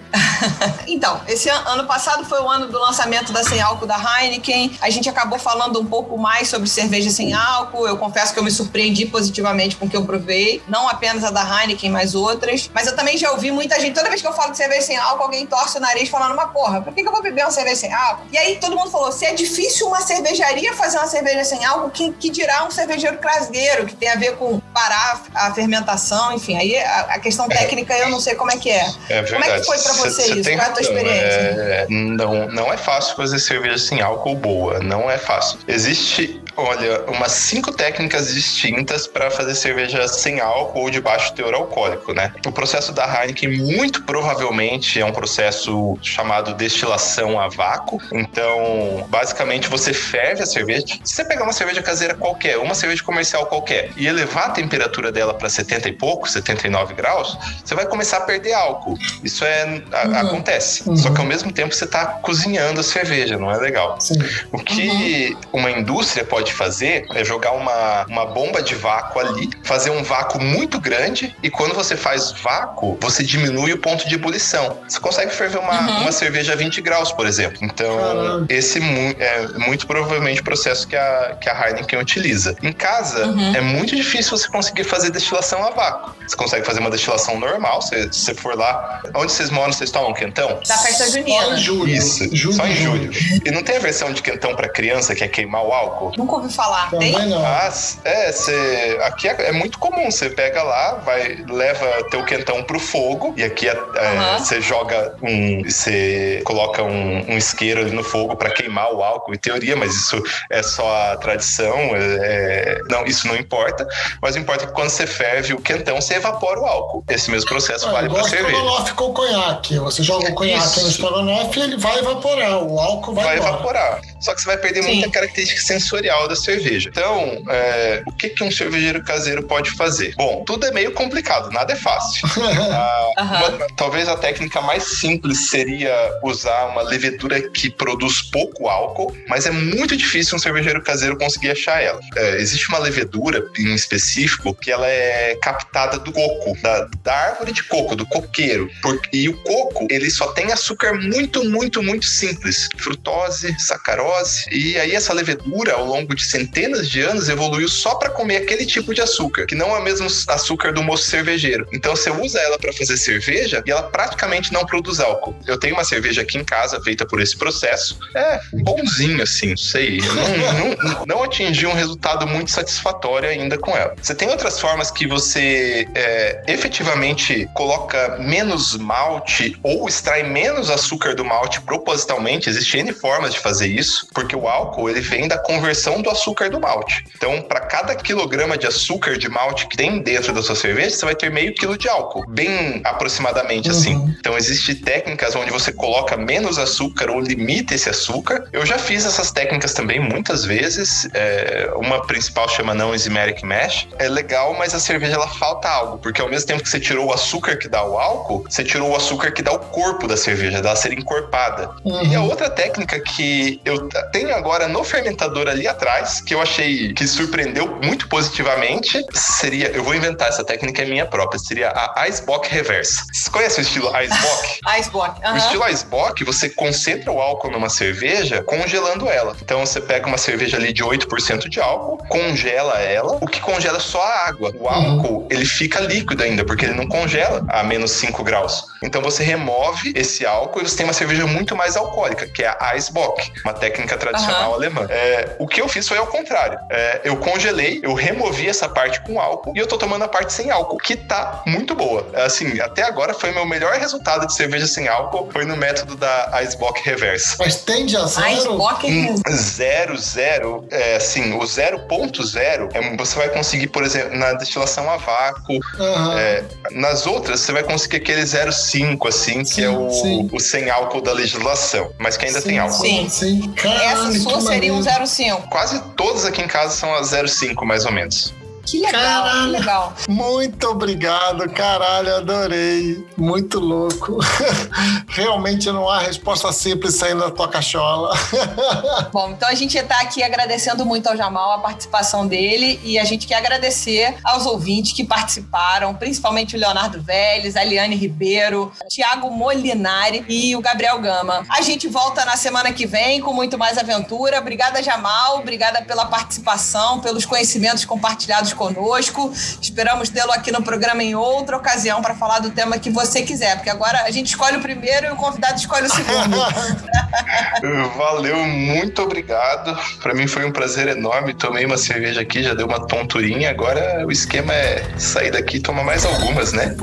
Então, esse ano passado foi o ano do lançamento da sem álcool da Heineken. A gente acabou falando um pouco mais sobre cerveja sem álcool. Eu confesso que eu me surpreendi positivamente com o que eu provei. Não apenas a da Heineken, mas outras. Mas eu também já ouvi muita gente, toda vez que eu falo de cerveja sem álcool, alguém torce o nariz falando uma porra, por que eu vou beber uma cerveja sem álcool? E aí todo mundo falou, se é difícil uma cervejaria fazer uma cerveja sem álcool, que dirá um cervejeiro caseiro, que tem a ver com parar a fermentação, enfim. Aí a questão técnica eu não sei como é que é. Como é que foi pra você isso? Qual é a tua experiência? Não é fácil fazer cerveja sem álcool boa, não é fácil. Existe, olha, umas 5 técnicas distintas para fazer cerveja sem álcool ou de baixo teor alcoólico, né? O processo da Heineken muito provavelmente é um processo chamado destilação a vácuo. Então, basicamente, você ferve a cerveja. Se você pegar uma cerveja caseira qualquer, uma cerveja comercial qualquer, e elevar a temperatura dela para 70 e pouco, 79 graus, você vai começar a perder álcool. Isso acontece. Só que ao mesmo tempo você está cozinhando a cerveja, não é legal. Sim. O que uma indústria pode fazer é jogar uma bomba de vácuo ali, fazer um vácuo muito grande, e quando você faz vácuo, você diminui o ponto de ebulição. Você consegue ferver uma cerveja a 20 graus, por exemplo. Então, esse é muito provavelmente o processo que a Heineken utiliza. Em casa, é muito difícil você conseguir fazer destilação a vácuo. Você consegue fazer uma destilação normal, se você for lá. Onde vocês moram, vocês tomam quentão? Da festa junina. Só em julho. Isso, só em julho. E não tem a versão de quentão pra criança, que é queimar o álcool? Nunca ouvi falar. Também Tem? não. Aqui é muito comum. Você pega lá, leva teu quentão pro fogo, e aqui você joga você coloca um isqueiro ali no fogo para queimar o álcool, em teoria, mas isso é só a tradição. Não, isso não importa. Mas o importa é que quando você ferve o quentão, você evapora o álcool. Esse mesmo processo vale para cerveja. Igual estrogonofe com conhaque. Você joga o conhaque no estrogonofe e ele vai evaporar. O álcool vai evaporar. Só que você vai perder muita característica sensorial da cerveja. Então, o que um cervejeiro caseiro pode fazer? Bom, tudo é meio complicado, nada é fácil. Talvez a técnica mais simples seria usar uma levedura que produz pouco álcool, mas é muito difícil um cervejeiro caseiro conseguir achar ela. Existe uma levedura em específico que ela é captada do coco, da árvore de coco, do coqueiro. E o coco, ele só tem açúcar muito, muito, muito simples. Frutose, sacarose. E aí essa levedura, ao longo de centenas de anos, evoluiu só para comer aquele tipo de açúcar, que não é o mesmo açúcar do moço cervejeiro. Então você usa ela para fazer cerveja e ela praticamente não produz álcool. Eu tenho uma cerveja aqui em casa feita por esse processo. Bonzinho assim, não sei. Não atingi um resultado muito satisfatório ainda com ela. Você tem outras formas que você efetivamente coloca menos malte ou extrai menos açúcar do malte propositalmente. Existem N formas de fazer isso, porque o álcool ele vem da conversão do açúcar do malte. Então, para cada quilograma de açúcar de malte que tem dentro da sua cerveja, você vai ter meio quilo de álcool, bem aproximadamente assim. Então, existem técnicas onde você coloca menos açúcar ou limita esse açúcar. Eu já fiz essas técnicas também muitas vezes. Uma principal chama non-enzymatic mash. É legal, mas a cerveja ela falta algo, porque ao mesmo tempo que você tirou o açúcar que dá o álcool, você tirou o açúcar que dá o corpo da cerveja, dela ser encorpada. E a outra técnica que eu tenho agora no fermentador ali atrás, que eu achei que surpreendeu muito positivamente, seria, eu vou inventar essa técnica, é minha própria, seria a Eisbock reversa. Você conhece o estilo Eisbock? Eisbock, O estilo Eisbock, você concentra o álcool numa cerveja congelando ela. Então você pega uma cerveja ali de 8% de álcool, congela ela, o que congela é só a água. O álcool, ele fica líquido ainda, porque ele não congela a menos 5 graus. Então você remove esse álcool e você tem uma cerveja muito mais alcoólica, que é a Eisbock, uma técnica tradicional alemã. O que eu fiz foi ao contrário. Eu congelei, eu removi essa parte com álcool e eu tô tomando a parte sem álcool, que tá muito boa. Assim, até agora foi meu melhor resultado de cerveja sem álcool, foi no método da Eisbock reversa. Mas tende a zero? Zero, assim, o 0.0 você vai conseguir, por exemplo, na destilação a vácuo. Nas outras, você vai conseguir aquele 0,5, assim, que é o sem álcool da legislação, mas que ainda tem álcool. Sim. Essa sua seria um 0,5. Quase todas aqui em casa são a 0,5, mais ou menos. Que legal, que legal. Muito obrigado, caralho, adorei. Muito louco. Realmente não há resposta simples saindo da tua cachola. Bom, então a gente está aqui agradecendo muito ao Jamal a participação dele e a gente quer agradecer aos ouvintes que participaram, principalmente o Leonardo Vélez, a Eliane Ribeiro, o Thiago Molinari e o Gabriel Gama. A gente volta na semana que vem com muito mais aventura. Obrigada, Jamal. Obrigada pela participação, pelos conhecimentos compartilhados conosco. Esperamos tê-lo aqui no programa em outra ocasião para falar do tema que você quiser, porque agora a gente escolhe o primeiro e o convidado escolhe o segundo. Valeu, muito obrigado. Para mim foi um prazer enorme. Tomei uma cerveja aqui, já deu uma tonturinha. Agora o esquema é sair daqui e tomar mais algumas, né?